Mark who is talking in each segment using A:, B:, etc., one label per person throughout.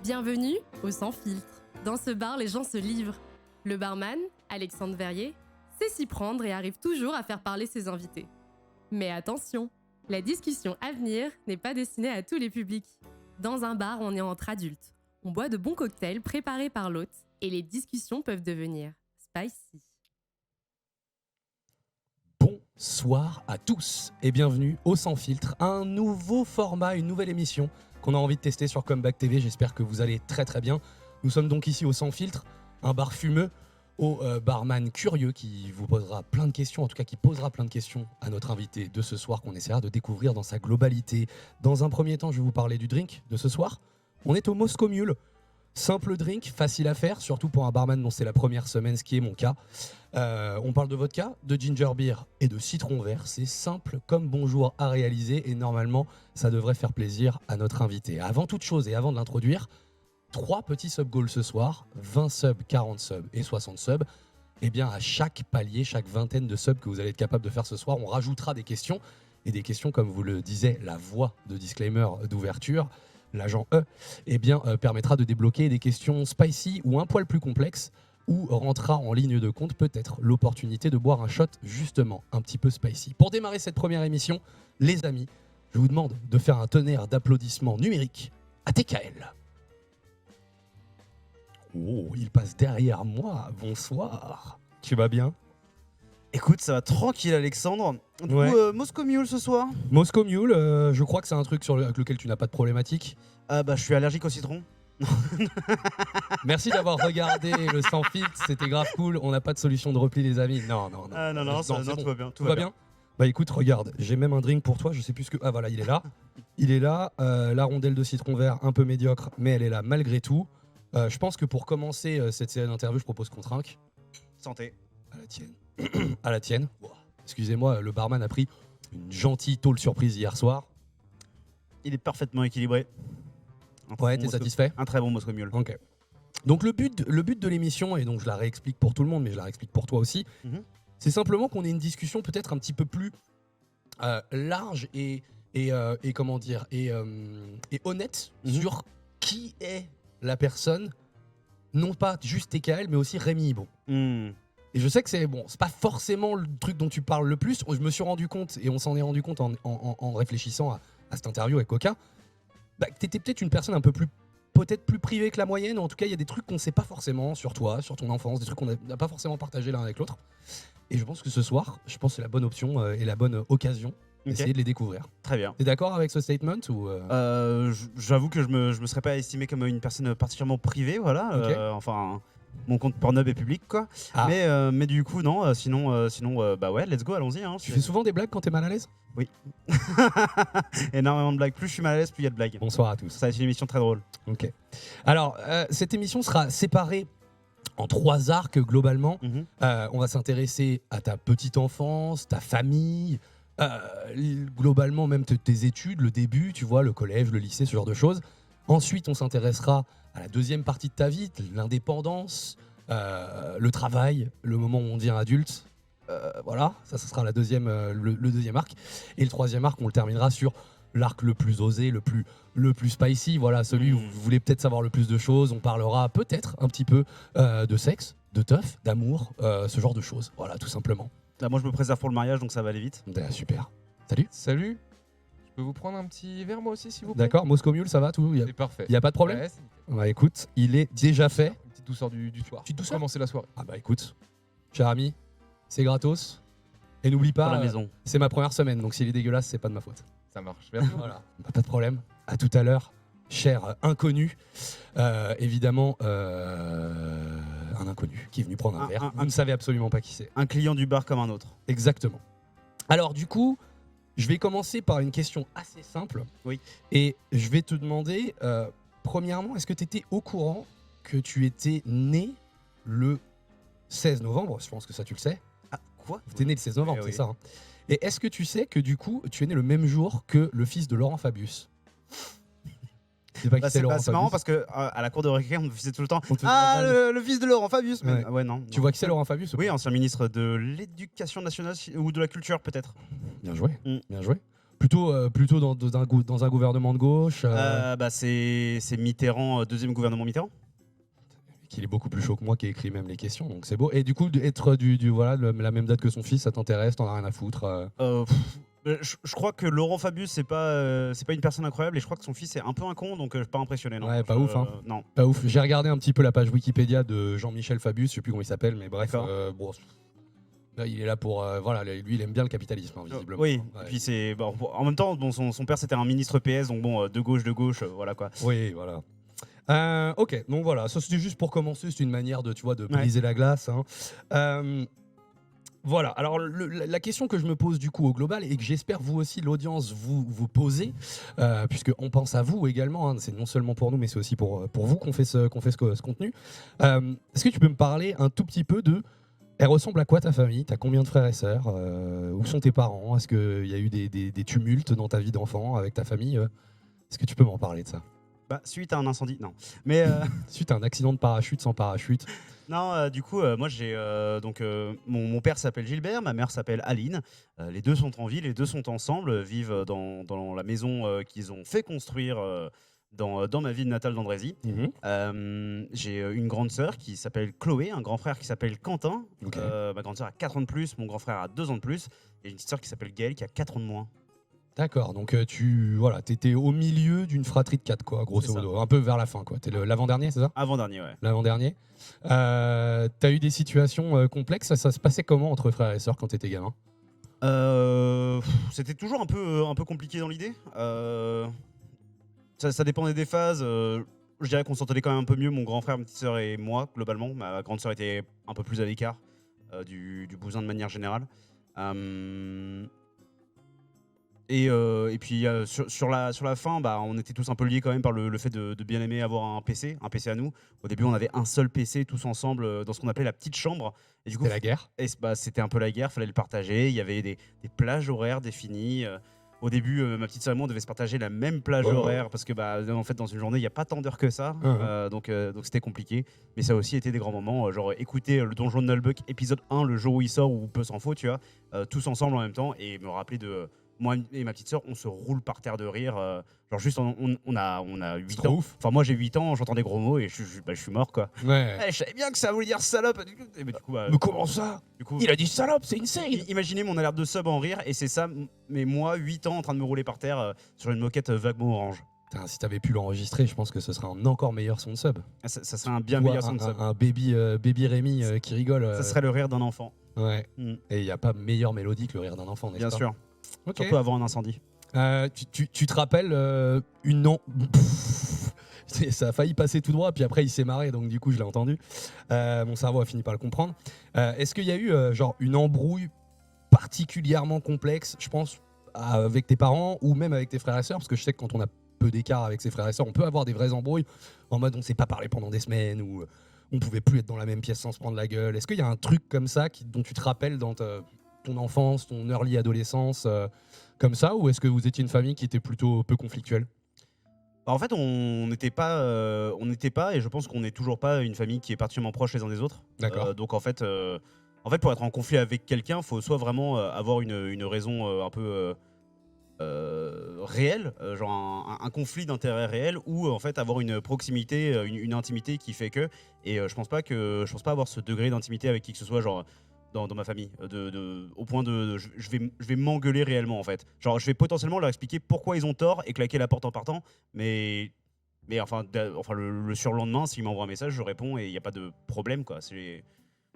A: Bienvenue au Sans Filtre. Dans ce bar, les gens se livrent. Le barman, Alexandre Verrier, sait s'y prendre et arrive toujours à faire parler ses invités. Mais attention, la discussion à venir n'est pas destinée à tous les publics. Dans un bar, on est entre adultes. On boit de bons cocktails préparés par l'hôte et les discussions peuvent devenir spicy.
B: Bonsoir à tous et bienvenue au Sans Filtre, un nouveau format, une nouvelle émission qu'on a envie de tester sur Comeback TV. J'espère que vous allez très très bien. Nous sommes donc ici au Sans Filtre, un bar fumeux, au barman curieux qui vous posera plein de questions, en tout cas qui posera plein de questions à notre invité de ce soir qu'on essaiera de découvrir dans sa globalité. Dans un premier temps, je vais vous parler du drink de ce soir. On est au Moscow Mule. Simple drink, facile à faire, surtout pour un barman dont c'est la première semaine, ce qui est mon cas. On parle de vodka, de ginger beer et de citron vert. C'est simple comme bonjour à réaliser et normalement, ça devrait faire plaisir à notre invité. Avant toute chose et avant de l'introduire, 3 petits sub-goals ce soir, 20 subs, 40 subs et 60 subs. Et bien à chaque palier, chaque vingtaine de subs que vous allez être capable de faire ce soir, on rajoutera des questions. Et des questions, comme vous le disait, la voix de disclaimer d'ouverture, l'agent E, permettra de débloquer des questions spicy ou un poil plus complexes, où rentrera en ligne de compte peut-être l'opportunité de boire un shot justement un petit peu spicy. Pour démarrer cette première émission, les amis, je vous demande de faire un tonnerre d'applaudissements numériques à TKL. Oh, il passe derrière moi, bonsoir. Tu vas bien ?
C: Écoute, ça va tranquille Alexandre. Du coup, Moscow Mule ce soir.
B: Moscow Mule, je crois que c'est un truc avec lequel tu n'as pas de problématique.
C: Je suis allergique au citron.
B: Merci d'avoir regardé le Sans Filtre, c'était grave cool. On n'a pas de solution de repli, les amis. Non,
C: Non,
B: bon.
C: tout va bien.
B: Tout va bien. Bah écoute, regarde, j'ai même un drink pour toi. Je sais plus ce que. Ah voilà, il est là. Il est là. La rondelle de citron vert, un peu médiocre, mais elle est là malgré tout. Je pense que pour commencer cette série d'interviews, je propose qu'on trinque.
C: Santé.
B: À la tienne. À la tienne. Wow. Excusez-moi, le barman a pris une gentille tôle surprise hier soir.
C: Il est parfaitement équilibré.
B: Ouais, t'es satisfait ?
C: Un très bon Moscow Mule.
B: Ok. Donc le but de l'émission, et donc je la réexplique pour tout le monde, mais je la réexplique pour toi aussi, c'est simplement qu'on ait une discussion peut-être un petit peu plus large et comment dire, et honnête sur qui est la personne, non pas juste TKL, mais aussi Rémi Ibon. Et je sais que c'est pas forcément le truc dont tu parles le plus. Je me suis rendu compte, et on s'en est rendu compte en réfléchissant à cette interview avec Coca, que t'étais peut-être une personne un peu plus, peut-être plus privée que la moyenne. En tout cas, il y a des trucs qu'on ne sait pas forcément sur toi, sur ton enfance, des trucs qu'on n'a pas forcément partagé l'un avec l'autre. Et je pense que ce soir, c'est la bonne option et la bonne occasion d'essayer de les découvrir.
C: Très bien.
B: T'es d'accord avec ce statement ou
C: J'avoue que je me serais pas estimé comme une personne particulièrement privée, voilà.
B: Ok.
C: Mon compte Pornhub est public, quoi.
B: Ah.
C: Mais du coup, non. Sinon, ouais, let's go, allons-y. Hein,
B: Tu fais souvent des blagues quand t'es mal à l'aise ?
C: Oui. Énormément de blagues. Plus je suis mal à l'aise, plus il y a de blagues.
B: Bonsoir à tous.
C: Ça va être une émission très drôle.
B: Ok. Alors, cette émission sera séparée en 3 arcs globalement. On va s'intéresser à ta petite enfance, ta famille, globalement même tes études, le début, tu vois, le collège, le lycée, ce genre de choses. Ensuite, on s'intéressera à la deuxième partie de ta vie, l'indépendance, le travail, le moment où on devient adulte. Voilà, ça sera le deuxième arc. Et le troisième arc, on le terminera sur l'arc le plus osé, le plus spicy, voilà, celui où vous voulez peut-être savoir le plus de choses. On parlera peut-être un petit peu de sexe, de teuf, d'amour, ce genre de choses. Voilà, tout simplement.
C: Moi, je me préserve pour le mariage, donc ça va aller vite.
B: Super. Salut.
D: Salut. Je peux vous prendre un petit verre moi aussi s'il vous plaît ?
B: D'accord, Moscow Mule, ça va tout ?
D: C'est parfait.
B: Il n'y a pas de problème ?
D: Ouais, c'est nickel.
B: Bah écoute, il est déjà fait.
D: Une petite douceur du soir.
B: Petite douceur ?
D: Pour commencer la soirée.
B: Ah bah écoute, cher ami, c'est gratos. Et n'oublie pas,
C: Pour la maison.
B: c'est ma première semaine, donc s'il est dégueulasse, c'est pas de ma faute.
D: Ça marche. Merci.
B: Voilà, bah, pas de problème. À tout à l'heure, cher inconnu. Évidemment, un inconnu qui est venu prendre un verre. Vous ne savez absolument pas qui c'est.
C: Un client du bar comme un autre.
B: Exactement. Alors du coup, je vais commencer par une question assez simple.
C: Oui.
B: Et je vais te demander, premièrement, est-ce que tu étais au courant que tu étais né le 16 novembre ? Je pense que ça, tu le sais.
C: Ah, quoi ?
B: Tu es né le 16 novembre,
C: Oui.
B: c'est ça. Hein. Et est-ce que tu sais que du coup, tu es né le même jour que le fils de Laurent Fabius ? C'est pas qui c'est Laurent
C: c'est marrant
B: Fabius.
C: parce que à la cour de récré, on me faisait tout le temps.
B: On te faisait la vanne.
C: Le fils de Laurent Fabius. Mais,
B: Ouais.
C: ouais, non.
B: Tu vois qui c'est Laurent Fabius ?
C: Oui, ancien ministre de l'Éducation nationale ou de la Culture, peut-être.
B: Bien joué,
C: Mm.
B: bien joué. plutôt dans un gouvernement de gauche.
C: C'est Mitterrand, deuxième gouvernement Mitterrand.
B: Qu'il est beaucoup plus chaud que moi qui ai écrit même les questions, donc c'est beau. Et du coup, être la même date que son fils, ça t'intéresse, t'en as rien à foutre
C: Je crois que Laurent Fabius, c'est pas une personne incroyable, et je crois que son fils est un peu un con, donc pas impressionné. Non.
B: Ouais, pas ouf, hein.
C: Non.
B: Pas ouf. J'ai regardé un petit peu la page Wikipédia de Jean-Michel Fabius, je sais plus comment il s'appelle, mais bref, bon, là, il est là pour lui il aime bien le capitalisme, hein, visiblement.
C: Oui,
B: Ouais.
C: et puis c'est en même temps, bon, son père c'était un ministre PS, donc bon, de gauche, voilà quoi.
B: Oui, voilà. Ok, donc voilà, ça c'était juste pour commencer, c'est une manière de briser la glace. Hein. Voilà, alors la question que je me pose du coup au global et que j'espère vous aussi l'audience vous posez, puisqu'on pense à vous également, hein, c'est non seulement pour nous mais c'est aussi pour vous qu'on fait ce contenu. Est-ce que tu peux me parler un tout petit peu de, elle ressemble à quoi ta famille? T'as combien de frères et sœurs? Où sont tes parents? Est-ce qu'il y a eu des tumultes dans ta vie d'enfant avec ta famille? Est-ce que tu peux m'en parler de ça?
C: Suite à un incendie, non. Mais
B: Suite à un accident de parachute sans parachute.
C: non, du coup, moi j'ai mon père s'appelle Gilbert, ma mère s'appelle Aline. Les deux sont en ville, les deux sont ensemble, vivent dans la maison qu'ils ont fait construire dans ma ville natale d'Andrézy. J'ai une grande sœur qui s'appelle Chloé, un grand frère qui s'appelle Quentin.
B: Ok.
C: Ma grande sœur a 4 ans de plus, mon grand frère a 2 ans de plus, et une petite sœur qui s'appelle Gaëlle qui a 4 ans de moins.
B: D'accord, donc t'étais au milieu d'une fratrie de 4, quoi, grosso modo, un peu vers la fin, quoi. T'es l'avant-dernier, c'est ça?
C: Avant-dernier, ouais.
B: L'avant-dernier. T'as eu des situations complexes, ça se passait comment entre frères et sœurs quand t'étais gamin?
C: C'était toujours un peu compliqué dans l'idée. Ça dépendait des phases. Je dirais qu'on s'entendait quand même un peu mieux, mon grand frère, ma petite sœur et moi, globalement. Ma grande sœur était un peu plus à l'écart du bousin de manière générale. Et puis sur la fin, on était tous un peu liés quand même par le fait de bien aimer avoir un PC à nous. Au début, on avait un seul PC tous ensemble dans ce qu'on appelait la petite chambre. Et du coup,
B: C'était la guerre?
C: C'était un peu la guerre, fallait le partager. Il y avait des plages horaires définies. Au début, ma petite sœur et moi, on devait se partager la même plage horaire parce que en fait, dans une journée, il n'y a pas tant d'heures que ça. Donc c'était compliqué. Mais ça a aussi été des grands moments. Genre écouter le Donjon de Nullbuck épisode 1, le jour où il sort, ou peu s'en faut, tu vois, tous ensemble en même temps, et me rappeler de... Moi et ma petite sœur, on se roule par terre de rire. Genre juste, on a 8 ans.
B: Ouf.
C: Enfin, moi j'ai 8 ans, j'entends des gros mots et je suis mort, quoi.
B: Ouais.
C: Je savais bien que ça voulait dire salope. Mais du coup,
B: Mais comment ça? Il a dit salope, c'est une série.
C: Imaginez mon alerte de sub en rire, et c'est ça, mais moi, 8 ans en train de me rouler par terre sur une moquette vaguement orange.
B: Putain, si t'avais pu l'enregistrer, je pense que ce serait un encore meilleur son de sub.
C: Ça serait un bien meilleur son de sub.
B: Un baby Rémi qui rigole.
C: Ça serait le rire d'un enfant.
B: Ouais. Et il n'y a pas meilleure mélodie que le rire d'un enfant, n'est-ce pas?
C: Bien sûr.
B: Ok.
C: Surtout avant un incendie.
B: Tu te rappelles ça a failli passer tout droit, puis après il s'est marré, donc du coup je l'ai entendu. Mon cerveau a fini par le comprendre. Est-ce qu'il y a eu une embrouille particulièrement complexe, je pense, avec tes parents ou même avec tes frères et sœurs? Parce que je sais que quand on a peu d'écart avec ses frères et sœurs, on peut avoir des vraies embrouilles en mode on ne s'est pas parlé pendant des semaines, ou on pouvait plus être dans la même pièce sans se prendre la gueule. Est-ce qu'il y a un truc comme ça dont tu te rappelles dans ton enfance, ton early adolescence, comme ça, ou est-ce que vous étiez une famille qui était plutôt peu conflictuelle?
C: En fait, on n'était pas, et je pense qu'on n'est toujours pas une famille qui est particulièrement proche les uns des autres.
B: D'accord.
C: Donc en fait, pour être en conflit avec quelqu'un, il faut soit vraiment avoir une raison un peu réelle, genre un conflit d'intérêt réel, ou en fait avoir une proximité, une intimité qui fait que. Et je pense pas avoir ce degré d'intimité avec qui que ce soit, genre dans ma famille, au point de je vais m'engueuler réellement, en fait. Genre je vais potentiellement leur expliquer pourquoi ils ont tort et claquer la porte en partant, mais enfin le surlendemain, s'ils m'envoient un message, je réponds et il n'y a pas de problème, quoi.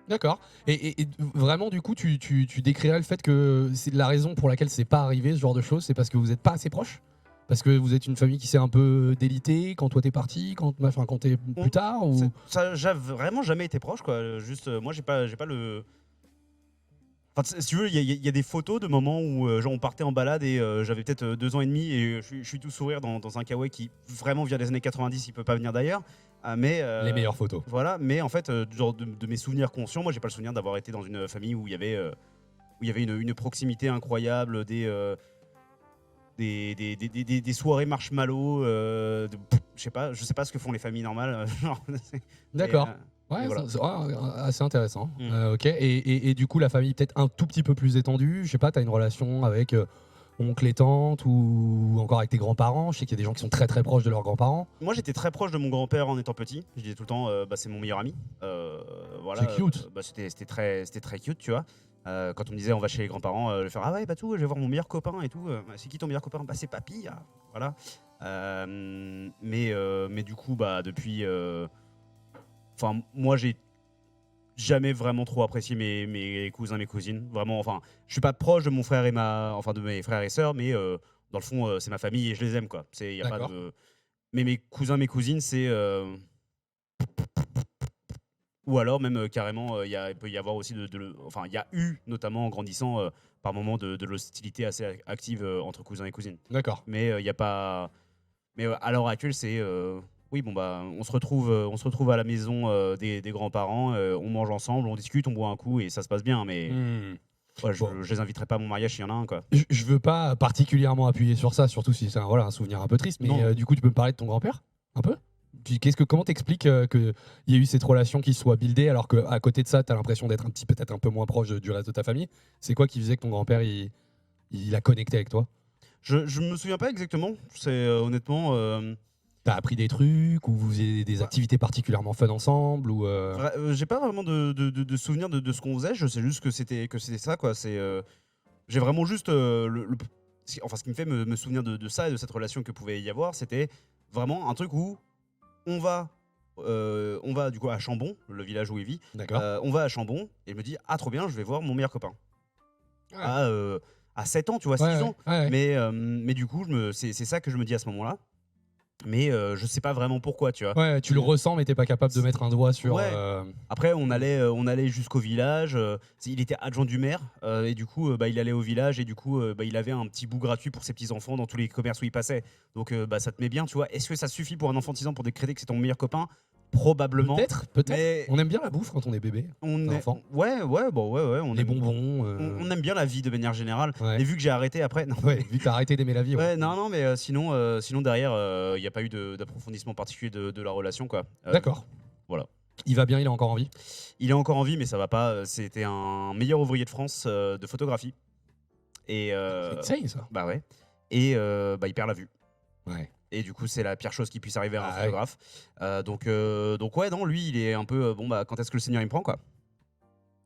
B: D'accord. Et vraiment, du coup, tu décrirais le fait que c'est la raison pour laquelle c'est pas arrivé, ce genre de choses, c'est parce que vous n'êtes pas assez proches? Parce que vous êtes une famille qui s'est un peu délitée quand toi t'es parti, quand t'es plus tard, ou...
C: Ça j'ai vraiment jamais été proche, quoi. Juste, moi j'ai pas le... Enfin, si tu veux, il y a des photos de moments où genre on partait en balade et j'avais peut-être 2 ans et demi et je suis tout sourire dans un kawaii qui vraiment vient des années 90, il peut pas venir d'ailleurs. Mais
B: les meilleures photos.
C: Voilà, mais en fait, genre de mes souvenirs conscients, moi j'ai pas le souvenir d'avoir été dans une famille où il y avait une proximité incroyable, des soirées marshmallow, je sais pas ce que font les familles normales.
B: D'accord. Ouais,
C: voilà.
B: c'est assez intéressant. Ok. Et du coup, la famille peut-être un tout petit peu plus étendue. Je sais pas, t'as une relation avec oncles et tantes ou encore avec tes grands-parents? Je sais qu'il y a des gens qui sont très très proches de leurs grands-parents.
C: Moi, j'étais très proche de mon grand-père en étant petit. Je disais tout le temps, c'est mon meilleur ami. Voilà,
B: C'est cute.
C: c'était très cute, tu vois. Quand on me disait on va chez les grands-parents, je vais faire ah ouais, bah tout, je vais voir mon meilleur copain et tout. C'est qui ton meilleur copain? Bah c'est papy. Ah. Voilà. Mais du coup, bah depuis. Enfin, moi, j'ai jamais vraiment trop apprécié mes cousins, mes cousines. Vraiment, enfin, je suis pas proche de mon frère et de mes frères et sœurs, mais dans le fond, c'est ma famille et je les aime, quoi. Y a pas
B: D'accord.
C: de. Mais mes cousins, mes cousines, c'est. Ou alors même carrément, il peut y avoir aussi enfin, il y a eu notamment en grandissant par moments de l'hostilité assez active entre cousins et cousines.
B: D'accord.
C: Mais il y a pas. Mais à l'heure actuelle, c'est oui, bon bah on se retrouve à la maison des grands-parents, on mange ensemble, on discute, on boit un coup et ça se passe bien. Mais ouais,
B: Bon.
C: je les inviterai pas à mon mariage s'il y en a un, quoi.
B: Je veux pas particulièrement appuyer sur ça, surtout si c'est un souvenir un peu triste, mais
C: Non.
B: du coup, tu peux me parler de ton grand-père un peu? Comment t'expliques qu'il y a eu cette relation qui se soit buildée alors qu'à côté de ça, tu as l'impression d'être peut-être un peu moins proche du reste de ta famille? C'est quoi qui faisait que ton grand-père il a connecté avec toi?
C: Je me souviens pas exactement. C'est honnêtement.
B: T'as appris des trucs ou vous faisiez des activités particulièrement fun ensemble ou
C: J'ai pas vraiment de souvenir de ce qu'on faisait. Je sais juste que c'était ça, quoi. J'ai vraiment juste enfin, ce qui me fait me souvenir de ça et de cette relation que pouvait y avoir, c'était vraiment un truc où on va du coup à Chambon, le village où il vit.
B: D'accord.
C: On va à Chambon et il me dit ah trop bien, je vais voir mon meilleur copain.
B: Ouais.
C: À 7 ans, tu vois, 6
B: Ouais,
C: ans.
B: ouais.
C: Mais du coup, c'est ça que je me dis à ce moment-là. Mais je sais pas vraiment pourquoi, tu vois.
B: Ouais, tu le ressens, mais t'es pas capable de mettre un doigt sur.
C: Ouais. Après, on allait jusqu'au village. Il était adjoint du maire et du coup, bah, il allait au village et du coup, bah, il avait un petit bout gratuit pour ses petits enfants dans tous les commerces où il passait. Donc, bah, ça te met bien, tu vois. Est-ce que ça suffit pour un enfant de 6 ans pour décréter que c'est ton meilleur copain? Probablement.
B: Peut-être.
C: Mais
B: On aime bien la bouffe quand on est bébé.
C: on
B: un
C: est...
B: enfant.
C: Ouais. On
B: Les
C: aime...
B: bonbons.
C: on aime bien la vie de manière générale.
B: Ouais.
C: Et vu que j'ai arrêté après, non.
B: Ouais, vu que t'as arrêté d'aimer la vie.
C: Ouais, non, mais sinon derrière, il n'y a pas eu d'approfondissement particulier de la relation, quoi.
B: D'accord.
C: Voilà.
B: Il va bien, il est encore en vie.
C: Il est encore en vie, mais ça va pas. C'était un meilleur ouvrier de France de photographie. Et
B: C'est insane ça.
C: bah ouais. Et bah, il perd la vue.
B: Ouais.
C: Et du coup, c'est la pire chose qui puisse arriver à un
B: Ah ouais.
C: photographe. Donc ouais, non, lui, il est un peu bon bah quand est-ce que le Seigneur il me prend, quoi.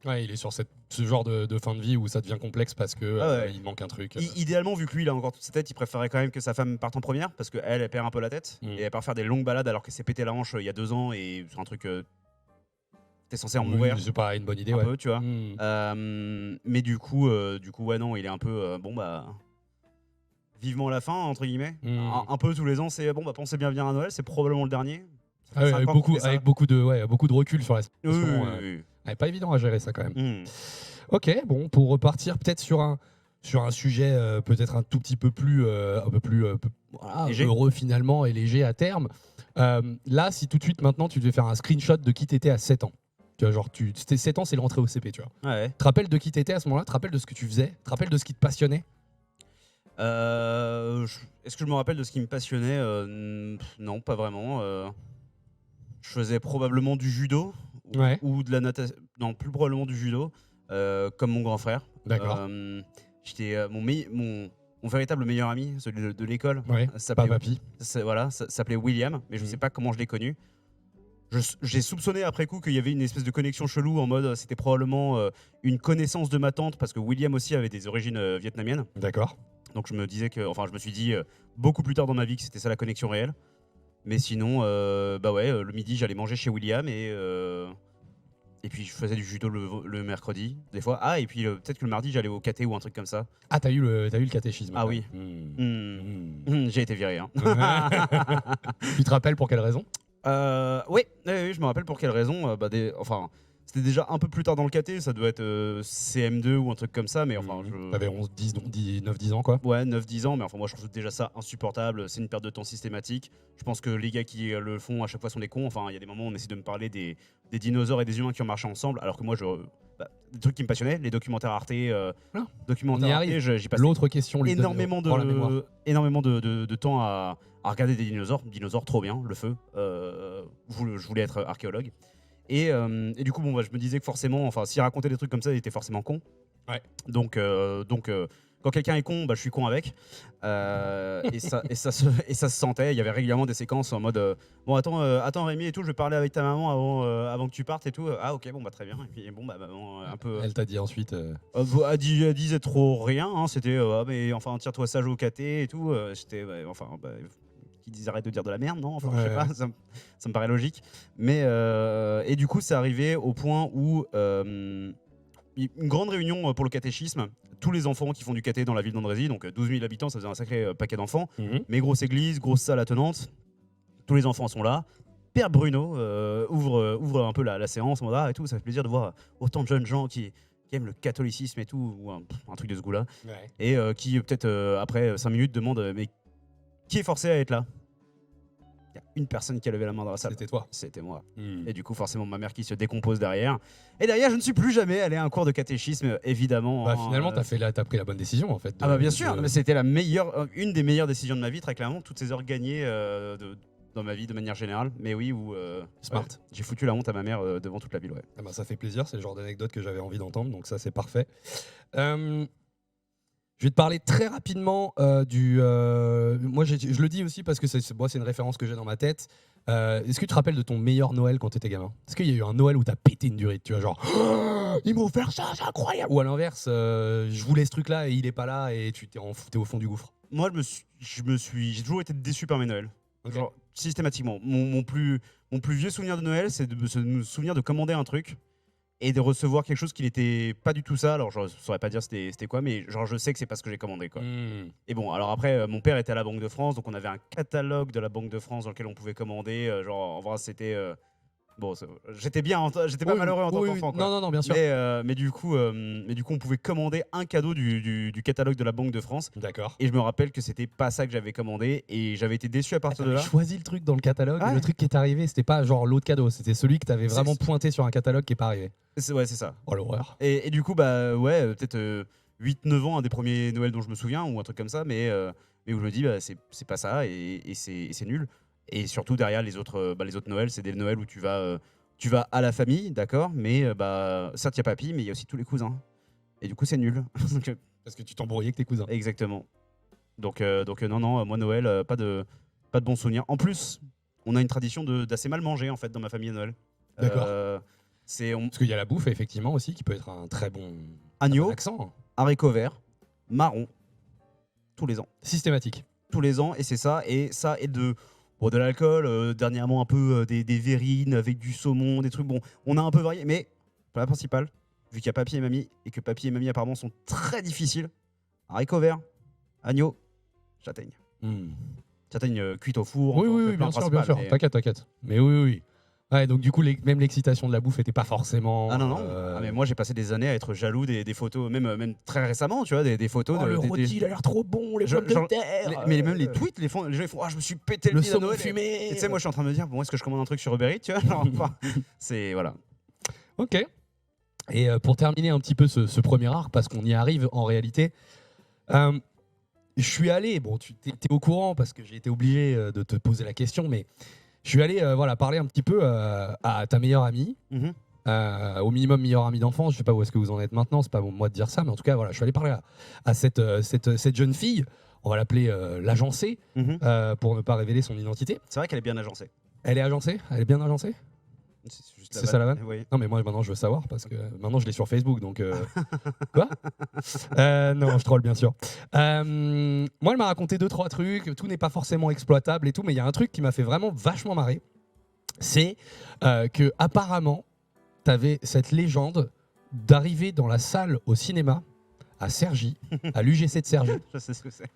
B: Ouais, il est sur ce genre de fin de vie où ça devient complexe parce que
C: Ah ouais.
B: il manque un truc.
C: Idéalement, vu que lui, il a encore toute sa tête, il préférait quand même que sa femme parte en première parce qu'elle, elle perd un peu la tête et elle part faire des longues balades alors qu'elle s'est pété la hanche il y a 2 ans et c'est un truc. T'es censé en mourir.
B: C'est pas une bonne idée,
C: Un
B: ouais.
C: peu, tu vois. Mais du coup, ouais, non, il est un peu bon bah. Vivement la fin, entre guillemets. Un peu tous les ans, c'est bon bah pensez bien venir à Noël, c'est probablement le dernier. Ça fait
B: Ah ouais,
C: 5
B: avec
C: ans qu'il fait ça.
B: beaucoup de recul sur la
C: Oui,
B: situation.
C: oui.
B: Ouais, pas évident à gérer ça quand même.
C: Mm.
B: Ok, bon, pour repartir peut-être sur un sujet peut-être un tout petit peu plus, voilà,
C: Léger.
B: heureux finalement et léger à terme. Là, si tout de suite maintenant tu devais faire un screenshot de qui t'étais à 7 ans. Tu vois, genre, 7 ans, c'est l'entrée au CP, tu vois.
C: Ouais.
B: Tu te rappelles de qui t'étais à ce moment-là? Tu te rappelles de ce que tu faisais? Tu te rappelles de ce qui te passionnait?
C: Est-ce que je me rappelle de ce qui me passionnait? Non, pas vraiment. Je faisais probablement du judo
B: Ouais.
C: ou de la natation. Non, plus probablement du judo, comme mon grand frère.
B: D'accord.
C: J'étais mon véritable meilleur ami, celui de l'école.
B: Ouais. Pas
C: s'appelait
B: papy.
C: Voilà, ça s'appelait William, mais je sais pas comment je l'ai connu. J'ai soupçonné après coup qu'il y avait une espèce de connexion chelou en mode c'était probablement une connaissance de ma tante parce que William aussi avait des origines vietnamiennes.
B: D'accord.
C: Donc je me suis dit beaucoup plus tard dans ma vie que c'était ça la connexion réelle. Mais sinon, bah ouais, le midi j'allais manger chez William et puis je faisais du judo le mercredi des fois. Ah et puis peut-être que le mardi j'allais au caté ou un truc comme ça.
B: Ah, t'as eu le catéchisme.
C: Ah
B: quand
C: oui.
B: même.
C: J'ai été viré. Hein.
B: Tu te rappelles pour quelle raison?
C: Oui, je me rappelle pour quelle raison. C'était déjà un peu plus tard dans le KT, ça doit être CM2 ou un truc comme ça, mais enfin.
B: T'avais 9-10 ans, quoi.
C: Ouais, 9-10 ans, mais enfin, moi je trouve déjà ça insupportable. C'est une perte de temps systématique. Je pense que les gars qui le font à chaque fois sont des cons. Enfin, il y a des moments où on essaie de me parler des dinosaures et des humains qui ont marché ensemble, alors que moi, des trucs qui me passionnaient, les documentaires Arte,
B: On y arrive.
C: j'y passais
B: L'autre question,
C: énormément
B: prends la mémoire.
C: de temps à regarder des dinosaures trop bien, le feu. Je voulais être archéologue. Et du coup, bon, bah, je me disais que forcément, enfin, s'il racontait des trucs comme ça, il était forcément con.
B: Ouais.
C: Donc Quand quelqu'un est con, bah, je suis con avec. Et ça se sentait. Il y avait régulièrement des séquences en mode bon, attends Rémi et tout, je vais parler avec ta maman avant que tu partes et tout. Ah, ok, bon, bah très bien. Et puis bon, bah maman, un peu.
B: Elle t'a dit ensuite.
C: Elle disait trop rien. Hein. C'était ah, mais enfin, tire-toi sage au caté et tout. J'étais enfin. Qu'ils arrêtent de dire de la merde, non? Enfin, je sais pas, ça me paraît logique. Mais et du coup, c'est arrivé au point où une grande réunion pour le catéchisme. Tous les enfants qui font du caté dans la ville d'Andrézy, donc 12 000 habitants, ça faisait un sacré paquet d'enfants. Mais grosse église, grosse salle attenante. Tous les enfants sont là. Père Bruno ouvre un peu la séance, et tout. Ça fait plaisir de voir autant de jeunes gens qui aiment le catholicisme et tout, ou un truc de ce goût-là. Ouais. Et qui, peut-être après 5 minutes, demande mais qui est forcé à être là? Il y a une personne qui a levé la main dans la salle.
B: C'était toi.
C: C'était moi. Et du coup, forcément, ma mère qui se décompose derrière. Et derrière, je ne suis plus jamais allé à un cours de catéchisme, évidemment.
B: Bah, finalement, t'as pris la bonne décision, en fait.
C: Ah bah bien sûr, mais c'était une des meilleures décisions de ma vie, très clairement. Toutes ces heures gagnées dans ma vie, de manière générale. Mais oui,
B: Smart.
C: J'ai foutu la honte à ma mère devant toute la ville, ouais.
B: Ah bah, ça fait plaisir, c'est le genre d'anecdote que j'avais envie d'entendre, donc ça, c'est parfait. Je vais te parler très rapidement du... moi, je le dis aussi parce que c'est une référence que j'ai dans ma tête. Est-ce que tu te rappelles de ton meilleur Noël quand tu étais gamin? Est-ce qu'il y a eu un Noël où tu as pété une durite? Tu vois, genre, oh, ils m'ont offert ça, c'est incroyable! Ou à l'inverse, je voulais ce truc-là et il est pas là et tu t'es au fond du gouffre?
C: Moi, j'ai toujours été déçu par mes Noëls. Okay. Genre, systématiquement. Mon plus vieux souvenir de Noël, c'est de me souvenir de commander un truc et de recevoir quelque chose qui n'était pas du tout ça. Alors, je ne saurais pas dire c'était quoi, mais genre, je sais que c'est pas ce que j'ai commandé, quoi. Et bon, alors après, mon père était à la Banque de France, donc on avait un catalogue de la Banque de France dans lequel on pouvait commander. Genre, en vrai, c'était... Bon, j'étais pas malheureux en tant qu'enfant. Quoi.
B: Non, bien sûr.
C: Mais du coup, on pouvait commander un cadeau du catalogue de la Banque de France.
B: D'accord.
C: Et je me rappelle que c'était pas ça que j'avais commandé et j'avais été déçu à partir de là.
B: Tu as choisi le truc dans le catalogue. Et le truc qui est arrivé, c'était pas genre l'autre cadeau, c'était celui que t'avais vraiment pointé sur un catalogue qui est pas arrivé.
C: Ouais, c'est ça.
B: Oh l'horreur.
C: Et du coup, bah ouais, peut-être 8-9 ans, un des premiers Noëls dont je me souviens ou un truc comme ça, mais où je me dis, bah, c'est pas ça et c'est nul. Et surtout derrière les autres Noëls, c'est des Noëls où tu vas à la famille, d'accord, mais bah certes il y a papy, mais il y a aussi tous les cousins. Et du coup c'est nul.
B: Parce que tu t'embrouillais avec tes cousins.
C: Exactement. Donc non, moi Noël, pas de bons souvenirs. En plus, on a une tradition d'assez mal manger en fait dans ma famille à Noël.
B: D'accord. Parce qu'il y a la bouffe effectivement aussi qui peut être un très bon
C: agneau,
B: accent.
C: Haricots verts, marron, tous les ans.
B: Systématique.
C: Tous les ans et c'est ça et de l'alcool, dernièrement un peu des verrines avec du saumon, des trucs. Bon, on a un peu varié, mais la principale, vu qu'il y a papy et mamie, et que papy et mamie apparemment sont très difficiles, haricots verts, agneau, châtaigne. Châtaigne cuite au four.
B: Oui, bien sûr. Mais... T'inquiète. Mais oui. Ouais, donc du coup, même l'excitation de la bouffe n'était pas forcément...
C: Ah non. Mais moi, j'ai passé des années à être jaloux des photos, même très récemment, tu vois, des photos...
B: le rôti, il a l'air trop bon, les pommes de terre.
C: Mais même les tweets, les gens ils font « Ah, je me suis pété le
B: saumon fumé !»
C: Et tu sais, moi, je suis en train de me dire « Bon, est-ce que je commande un truc sur Uber Eats ?» Tu vois, genre, c'est... Voilà.
B: Ok. Et pour terminer un petit peu ce premier arc, parce qu'on y arrive en réalité, je suis allé... Bon, tu es au courant, parce que j'ai été obligé de te poser la question, mais... Je suis allé parler un petit peu à ta meilleure amie, au minimum meilleure amie d'enfance. Je sais pas où est-ce que vous en êtes maintenant, c'est pas moi de dire ça, mais en tout cas, voilà, je suis allé parler à cette jeune fille, on va l'appeler l'agencée, pour ne pas révéler son identité.
C: C'est vrai qu'elle est bien agencée.
B: Elle est agencée? Elle est bien agencée? C'est ça la vanne?
C: Oui.
B: Non mais moi maintenant je veux savoir parce que maintenant je l'ai sur Facebook donc quoi? Non je troll bien sûr. Moi elle m'a raconté 2-3 trucs, tout n'est pas forcément exploitable et tout, mais il y a un truc qui m'a fait vraiment vachement marrer, c'est que apparemment t'avais cette légende d'arriver dans la salle au cinéma à Cergy, à l'UGC de Cergy.
C: Je sais ce que c'est.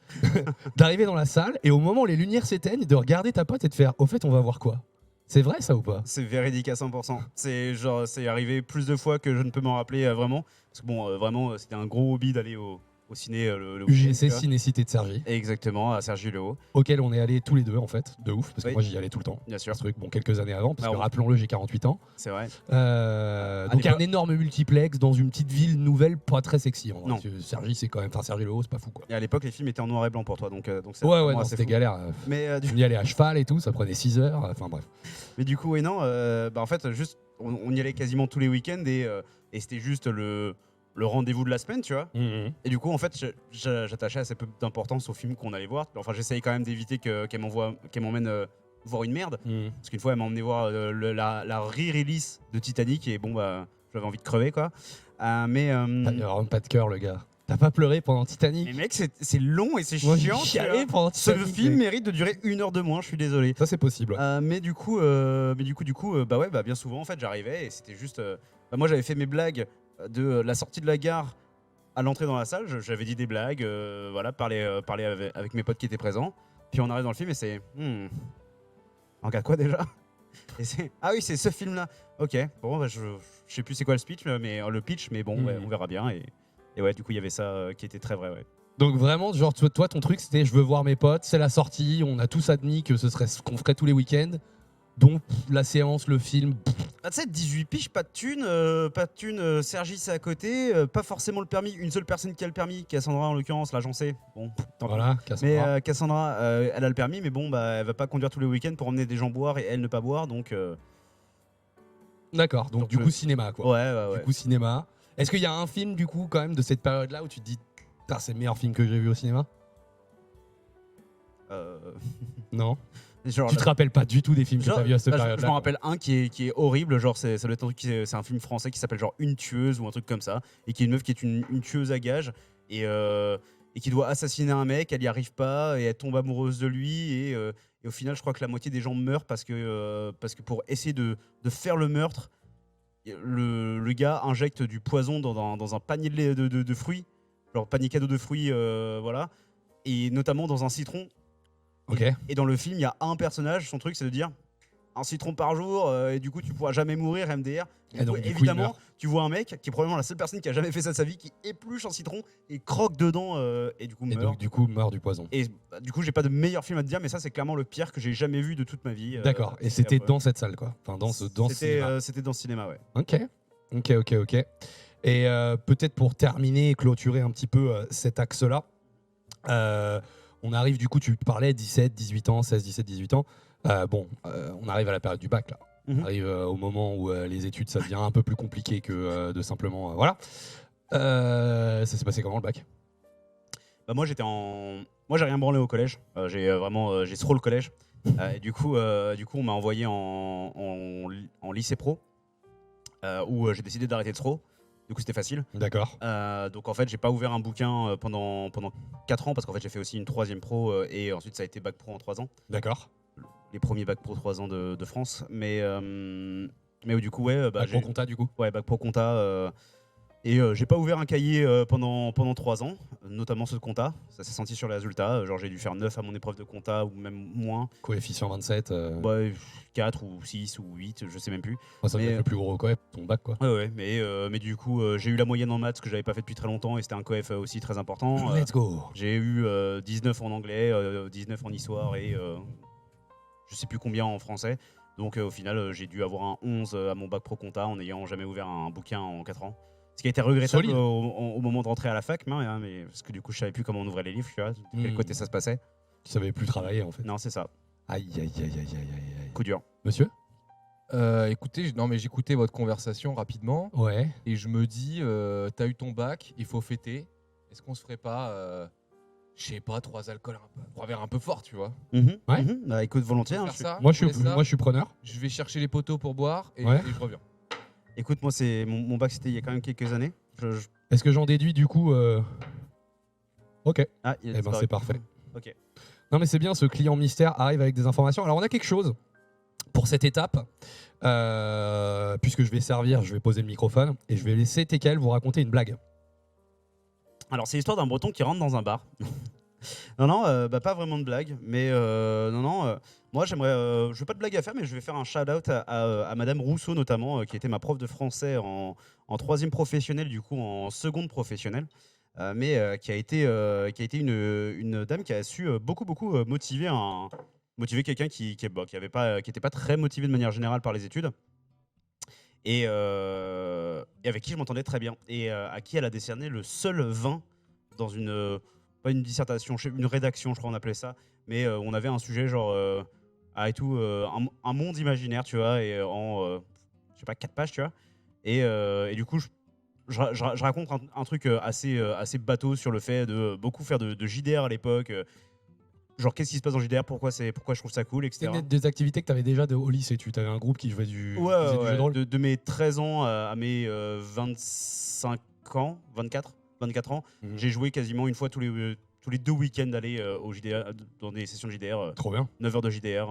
B: D'arriver dans la salle et au moment où les lumières s'éteignent, de regarder ta pote et de faire au fait on va voir quoi? C'est vrai ça ou pas?
C: C'est véridique à 100%. C'est arrivé plus de fois que je ne peux m'en rappeler vraiment. Parce que bon, vraiment, c'était un gros hobby d'aller au ciné. Le
B: UGC Ciné-Cité de Cergy.
C: Exactement, à Cergy-le-Haut.
B: Auquel on est allés tous les deux en fait, de ouf, parce que moi j'y allais tout le temps.
C: Bien sûr.
B: Ce truc, bon, quelques années avant, parce que rappelons-le, j'ai 48 ans.
C: C'est vrai.
B: Donc il y a un énorme multiplex dans une petite ville nouvelle, pas très sexy. En vrai.
C: Non.
B: Cergy, c'est quand même. Enfin, Cergy-le-Haut, c'est pas fou quoi.
C: Et à l'époque, les films étaient en noir et blanc pour toi, donc
B: ouais, non, c'était galère.
C: Mais
B: on y allait à cheval et tout, ça prenait 6 heures. Enfin bref.
C: Mais du coup, en fait, juste, on y allait quasiment tous les week-ends et c'était juste le rendez-vous de la semaine, tu vois.
B: Mhm.
C: Et du coup, en fait, j'attachais assez peu d'importance au film qu'on allait voir. Enfin, j'essayais quand même d'éviter qu'elle m'emmène voir une merde.
B: Mhm.
C: Parce qu'une fois, elle m'a emmené voir la re-release de Titanic et bon, bah, j'avais envie de crever, quoi. Mais
B: Il a vraiment pas de cœur, le gars. T'as pas pleuré pendant Titanic?
C: mec, c'est long et c'est
B: Moi,
C: chiant.
B: j'ai
C: tu vois.
B: chialé pendant
C: Ce
B: Titanic.
C: film
B: mec.
C: mérite de durer 1 heure de moins, je suis désolé.
B: Ça, c'est possible.
C: Mais du coup, bah ouais, bah bien souvent en fait j'arrivais et c'était juste. Bah moi j'avais fait mes blagues de la sortie de la gare à l'entrée dans la salle. J'avais dit des blagues, voilà, parler avec mes potes qui étaient présents. Puis on arrive dans le film et c'est. On regarde quoi déjà? Et c'est ah oui, c'est ce film là. Ok, bon, bah, je sais plus c'est quoi le pitch, mais bon, ouais, on verra bien. Et ouais, du coup il y avait ça qui était très vrai, ouais.
B: Donc vraiment, genre toi, ton truc, c'était je veux voir mes potes, c'est la sortie, on a tous admis que ce serait ce qu'on ferait tous les week-ends. Donc la séance, le film,
C: Ah, tu sais, 18 piges, pas de thune, Sergi c'est à côté, pas forcément le permis, une seule personne qui a le permis, Cassandra en l'occurrence, là j'en sais. Bon, tant pis.
B: voilà,
C: Mais
B: Cassandra.
C: Cassandra, elle a le permis, mais bon, bah, elle va pas conduire tous les week-ends pour emmener des gens boire et elle ne pas boire, donc
B: D'accord, donc du coup cinéma quoi.
C: ouais.
B: Du coup cinéma. Est-ce qu'il y a un film du coup quand même de cette période-là où tu te dis, putain, c'est le meilleur film que j'ai vu au cinéma?
C: Euh,
B: Non.
C: genre,
B: Tu te rappelles pas du tout des films que
C: genre,
B: t'as vus à cette
C: bah,
B: période-là?
C: je me rappelle un qui est horrible, genre ça doit être un truc c'est un film français qui s'appelle genre Une tueuse ou un truc comme ça, et qui est une meuf qui est une tueuse à gages et qui doit assassiner un mec, elle y arrive pas et elle tombe amoureuse de lui et au final je crois que la moitié des gens meurent parce que pour essayer de faire le meurtre, le gars injecte du poison dans un panier de fruits, genre panier cadeau de fruits, voilà, et notamment dans un citron.
B: Ok.
C: Et dans le film, il y a un personnage, son truc c'est de dire un citron par jour et du coup tu pourras jamais mourir MDR.
B: Et donc, du coup, il
C: Évidemment,
B: meurt.
C: tu vois un mec qui est probablement la seule personne qui a jamais fait ça de sa vie qui épluche un citron et croque dedans et du coup
B: Et
C: meurt.
B: donc du coup meurt du poison.
C: Et bah, du coup, j'ai pas de meilleur film à te dire, mais ça c'est clairement le pire que j'ai jamais vu de toute ma vie.
B: D'accord. Et c'était dans cette salle quoi. Enfin dans ce cinéma.
C: C'était dans ce cinéma, ouais.
B: Ok. Et peut-être pour terminer et clôturer un petit peu cet axe-là, on arrive du coup, tu parlais 17, 18 ans, 16, 17, 18 ans. On arrive à la période du bac là. On arrive au moment où les études ça devient un peu plus compliqué que de simplement voilà. Ça s'est passé comment le bac?
C: Bah moi j'ai rien branlé au collège. J'ai trop le collège. Et du coup on m'a envoyé en lycée pro où j'ai décidé d'arrêter de trop. Du coup c'était facile.
B: D'accord.
C: Donc en fait j'ai pas ouvert un bouquin pendant 4 ans parce qu'en fait j'ai fait aussi une 3e pro et ensuite ça a été bac pro en 3 ans.
B: D'accord.
C: Les premiers bac pro 3 ans de France. Mais du coup ouais.
B: Bac pro compta du coup.
C: Ouais, bac pro compta. Et j'ai pas ouvert un cahier pendant 3 ans, notamment ceux de compta. Ça s'est senti sur les résultats. Genre j'ai dû faire 9 à mon épreuve de compta ou même moins.
B: Coefficient 27.
C: Ouais, 4 ou 6 ou 8, je sais même plus.
B: Ça doit être le plus gros coef, ton bac quoi.
C: Ouais, mais du coup j'ai eu la moyenne en maths que j'avais pas fait depuis très longtemps et c'était un coef aussi très important.
B: Let's go.
C: J'ai eu 19 en anglais, 19 en histoire et je sais plus combien en français. Donc au final j'ai dû avoir un 11 à mon bac pro compta en n'ayant jamais ouvert un bouquin en 4 ans. Ce qui a été regrettable au moment de rentrer à la fac, mais parce que du coup je savais plus comment on ouvrait les livres, tu vois, de quel côté ça se passait.
B: Tu savais plus travailler en fait.
C: Non, c'est ça.
B: Aïe.
C: Coup dur.
B: Monsieur?
D: Écoutez, non mais j'écoutais votre conversation rapidement
B: Ouais.
D: et je me dis, t'as eu ton bac, il faut fêter. Est-ce qu'on se ferait pas, je sais pas, 3 alcools, 3 verres un peu forts, tu vois?
B: Ouais.
C: Bah écoute volontiers.
D: On peut
C: Hein,
D: faire ça,
B: Moi
D: on fait ça.
B: je suis preneur.
D: Je vais chercher les poteaux pour boire et,
B: Ouais.
D: et je reviens.
C: Écoute, moi c'est mon bac c'était il y a quand même quelques années.
B: Est-ce que j'en déduis du coup Ok.
C: Ah, il a
B: Eh ben
C: disparu.
B: c'est parfait.
C: Ok.
B: Non mais c'est bien, ce client mystère arrive avec des informations. Alors on a quelque chose pour cette étape, puisque je vais poser le microphone et je vais laisser Tekel vous raconter une blague.
C: Alors c'est l'histoire d'un Breton qui rentre dans un bar. Non, pas vraiment de blague, mais moi j'aimerais, je veux pas de blague à faire, mais je vais faire un shout-out à Madame Rousseau notamment, qui était ma prof de français en 3e professionnel, du coup en 2e professionnel, mais qui a été une dame qui a su beaucoup motiver quelqu'un qui était pas très motivé de manière générale par les études. Et avec qui je m'entendais très bien, et à qui elle a décerné le seul 20 dans pas une dissertation, une rédaction, je crois on appelait ça, mais on avait un sujet genre un monde imaginaire, tu vois, et en je sais pas 4 pages, tu vois, et du coup je raconte un truc assez bateau sur le fait de beaucoup faire de JDR à l'époque. Genre, qu'est-ce qui se passe dans JDR, pourquoi je trouve ça cool, etc.
B: C'était des activités que tu avais déjà au lycée. Tu avais un groupe qui jouait du jeu de rôle.
C: De mes 13 ans à mes 25 ans, 24 ans, j'ai joué quasiment une fois tous les 2 week-ends d'aller au JDR, dans des sessions de JDR.
B: Trop bien.
C: 9 heures de JDR,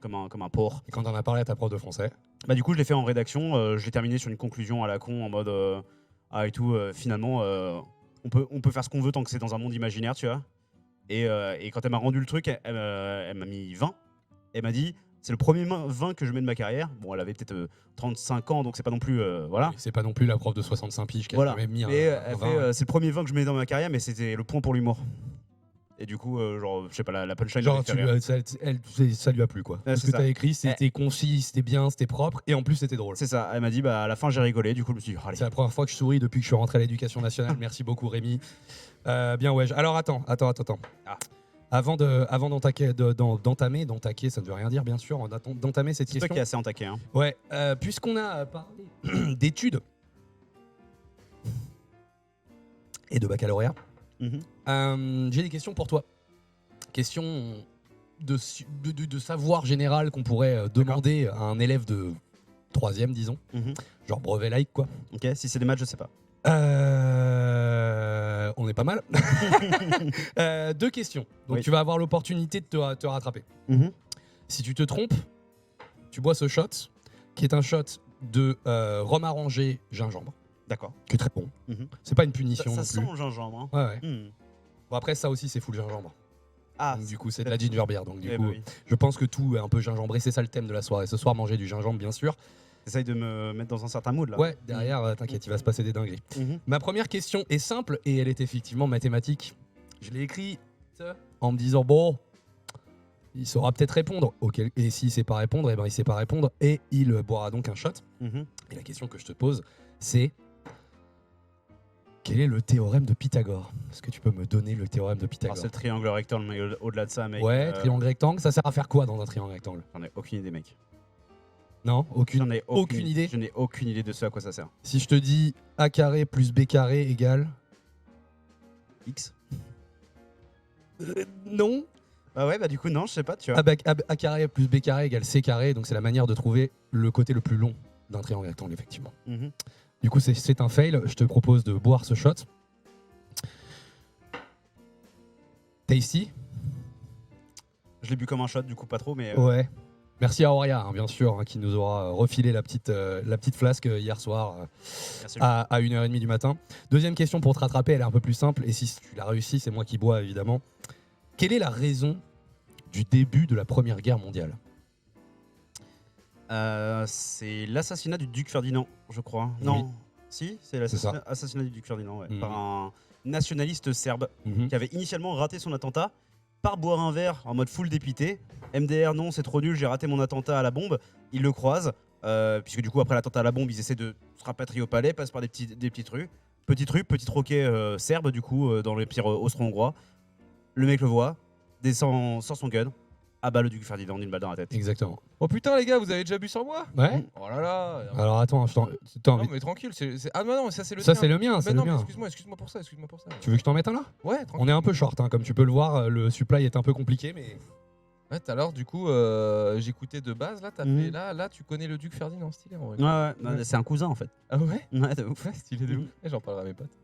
C: comme un porc.
B: Et quand t'en as parlé à ta prof de français?
C: Bah, du coup, je l'ai fait en rédaction. Je l'ai terminé sur une conclusion à la con en mode et tout. Finalement, on peut faire ce qu'on veut tant que c'est dans un monde imaginaire, tu vois. Et quand elle m'a rendu le truc, elle m'a mis 20. Elle m'a dit, c'est le premier 20 que je mets de ma carrière. Bon, elle avait peut-être 35 ans, donc c'est pas non plus... voilà.
B: Oui, c'est pas non plus la prof de 65 piges qui a quand même mis
C: mais
B: un
C: elle
B: 20.
C: fait, c'est le premier 20 que je mets dans ma carrière, mais c'était le point pour l'humour. Et du coup, genre, je sais pas, la punchline...
B: Genre, ça lui a plu, quoi.
C: Ouais,
B: Ce que t'as écrit, c'était concis, c'était bien, c'était propre, et en plus, c'était drôle.
C: C'est ça. Elle m'a dit, bah, à la fin, j'ai rigolé. Du coup, je me suis dit, allez.
B: C'est la première fois que je souris depuis que je suis rentré à l'éducation nationale. Merci beaucoup, Rémi. Bien, ouais. Alors, attends.
C: Ah.
B: Avant d'entamer, ça ne veut rien dire, bien sûr, d'entamer cette question.
C: C'est toi qui es assez entaqué. Hein.
B: Ouais, puisqu'on a parlé d'études et de baccalauréat, j'ai des questions pour toi. Questions de savoir général qu'on pourrait demander à un élève de 3e, disons. Genre brevet laïque, quoi.
C: Ok, si c'est des maths, je sais pas.
B: On est pas mal. 2 questions. Donc tu vas avoir l'opportunité de te rattraper. Si tu te trompes, tu bois ce shot, qui est un shot de rhum arrangé gingembre.
C: D'accord.
B: Qui est très bon. C'est pas une punition
C: ça
B: non
C: sent
B: plus.
C: le gingembre.
B: Ouais. Bon, après, ça aussi, c'est full gingembre.
C: Ah,
B: donc, du coup, c'est de la ginger beer. Donc, du coup,
C: bah oui.
B: je pense que tout est un peu gingembré. C'est ça le thème de la soirée. Ce soir, manger du gingembre, bien sûr.
C: T'essayes de me mettre dans un certain mood là.
B: Ouais, derrière, t'inquiète, il va se passer des dingueries. Ma première question est simple et elle est effectivement mathématique. Je l'ai écrit en me disant, bon, il saura peut-être répondre. Okay. Et s'il sait pas répondre, eh ben, il sait pas répondre et il boira donc un shot. Et la question que je te pose, c'est quel est le théorème de Pythagore? Est-ce que tu peux me donner le théorème de Pythagore?
C: C'est le triangle rectangle, mais au-delà de ça, mec.
B: Ouais, triangle rectangle, ça sert à faire quoi dans un triangle rectangle?
C: J'en ai aucune idée, mec.
B: Non,
C: J'en ai
B: aucune idée.
C: Je n'ai aucune idée de ce à quoi ça sert.
B: Si je te dis a carré plus b carré égale
C: X.
B: Non.
C: Bah ouais, bah du coup non, je sais pas, tu vois.
B: A carré plus b carré égale c carré, donc c'est la manière de trouver le côté le plus long d'un triangle rectangle, effectivement. Du coup, c'est un fail. Je te propose de boire ce shot. Tasty.
C: Je l'ai bu comme un shot, du coup pas trop, mais...
B: Ouais. Merci à Auria, hein, bien sûr, qui nous aura refilé la petite flasque hier soir à 1h30 du matin. Deuxième question pour te rattraper, elle est un peu plus simple. Et si tu l'as réussi, c'est moi qui bois, évidemment. Quelle est la raison du début de la Première Guerre mondiale?
C: C'est l'assassinat du duc Ferdinand, je crois.
B: Oui.
C: Non. Si, c'est l'assassinat du duc Ferdinand, ouais. Par un nationaliste serbe qui avait initialement raté son attentat par boire un verre en mode full dépité. MDR, non, c'est trop nul, j'ai raté mon attentat à la bombe. Il le croise, puisque du coup, après l'attentat à la bombe, ils essaient de se rapatrier au palais, passent par des petites rues. Petite roquet serbe, du coup, dans l'Empire austro-hongrois. Le mec le voit, descend, sort son gun, abat le duc Ferdinand d'une balle dans la tête.
B: Exactement.
D: Oh putain, les gars, vous avez déjà bu sans moi?
B: Ouais.
D: Oh là là.
B: Alors attends,
D: Non, mais tranquille. Ah non, ça c'est le
B: ça
D: tien.
B: c'est le mien,
D: Mais
B: c'est
D: non,
B: le
D: mais
B: mien.
D: excuse-moi pour ça.
B: Tu veux que je t'en mette un là?
D: Ouais, tranquille.
B: On est un peu short, hein, comme tu peux le voir, le supply est un peu compliqué, mais...
D: Ouais, tout à l'heure, du coup, j'écoutais de base, là, t'as fait, là, tu connais le duc Ferdinand, stylé, en vrai.
C: Ouais, c'est un cousin en fait.
D: Ah ouais?
C: Ouais, de ouf.
D: Ouais, stylé de ouf. Et j'en parlerai à mes potes.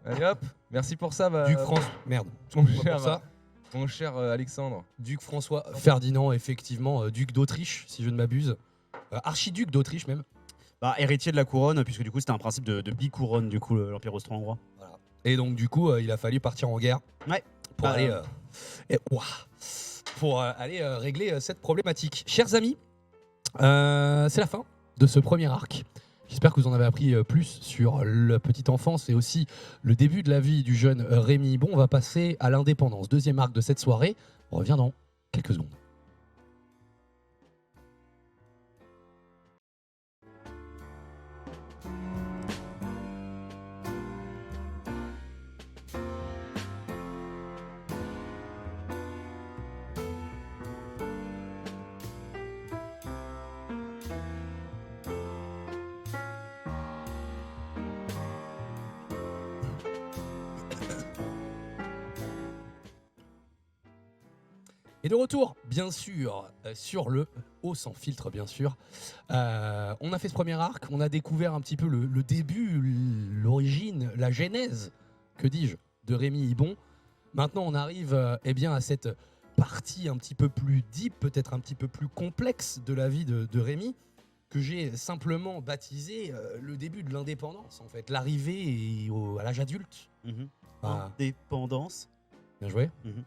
D: Allez hop, merci pour ça,
B: Duc François... Merde.
D: Mon
B: Pour
D: cher,
B: ça.
D: mon cher Alexandre.
B: Duc François Ferdinand, effectivement, duc d'Autriche, si je ne m'abuse. Archiduc d'Autriche, même.
C: Bah, héritier de la couronne, puisque du coup, c'était un principe de bicouronne, du coup, l'Empire austro-hongrois.
B: Voilà. Et donc, du coup, il a fallu partir en guerre.
C: Ouais.
B: Pour aller... pour aller régler cette problématique. Chers amis, c'est la fin de ce premier arc. J'espère que vous en avez appris plus sur la petite enfance et aussi le début de la vie du jeune Rémi. Bon, on va passer à l'indépendance. Deuxième arc de cette soirée. On revient dans quelques secondes. Et de retour, bien sûr, sur le haut sans filtre, bien sûr. On a fait ce premier arc, on a découvert un petit peu le début, l'origine, la genèse, que dis-je, de Rémi Ibon. Maintenant, on arrive eh bien, à cette partie un petit peu plus deep, peut-être un petit peu plus complexe de la vie de Rémi, que j'ai simplement baptisé le début de l'indépendance, en fait, l'arrivée à l'âge adulte. Ah.
C: Indépendance.
B: Bien joué.
C: Mhm.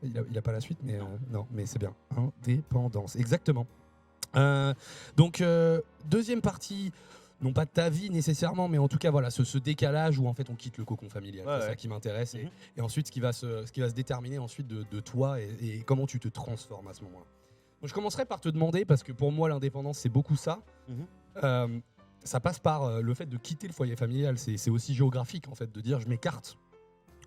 B: Il a pas la suite, mais non, mais c'est bien. Indépendance, exactement. Donc, deuxième partie, non pas de ta vie nécessairement, mais en tout cas, voilà, ce décalage où en fait on quitte le cocon familial. C'est ça qui m'intéresse. Et ensuite, ce qui va se déterminer ensuite de toi et comment tu te transformes à ce moment-là. Donc, je commencerai par te demander, parce que pour moi, l'indépendance, c'est beaucoup ça. Ça passe par le fait de quitter le foyer familial. C'est aussi géographique, en fait, de dire je m'écarte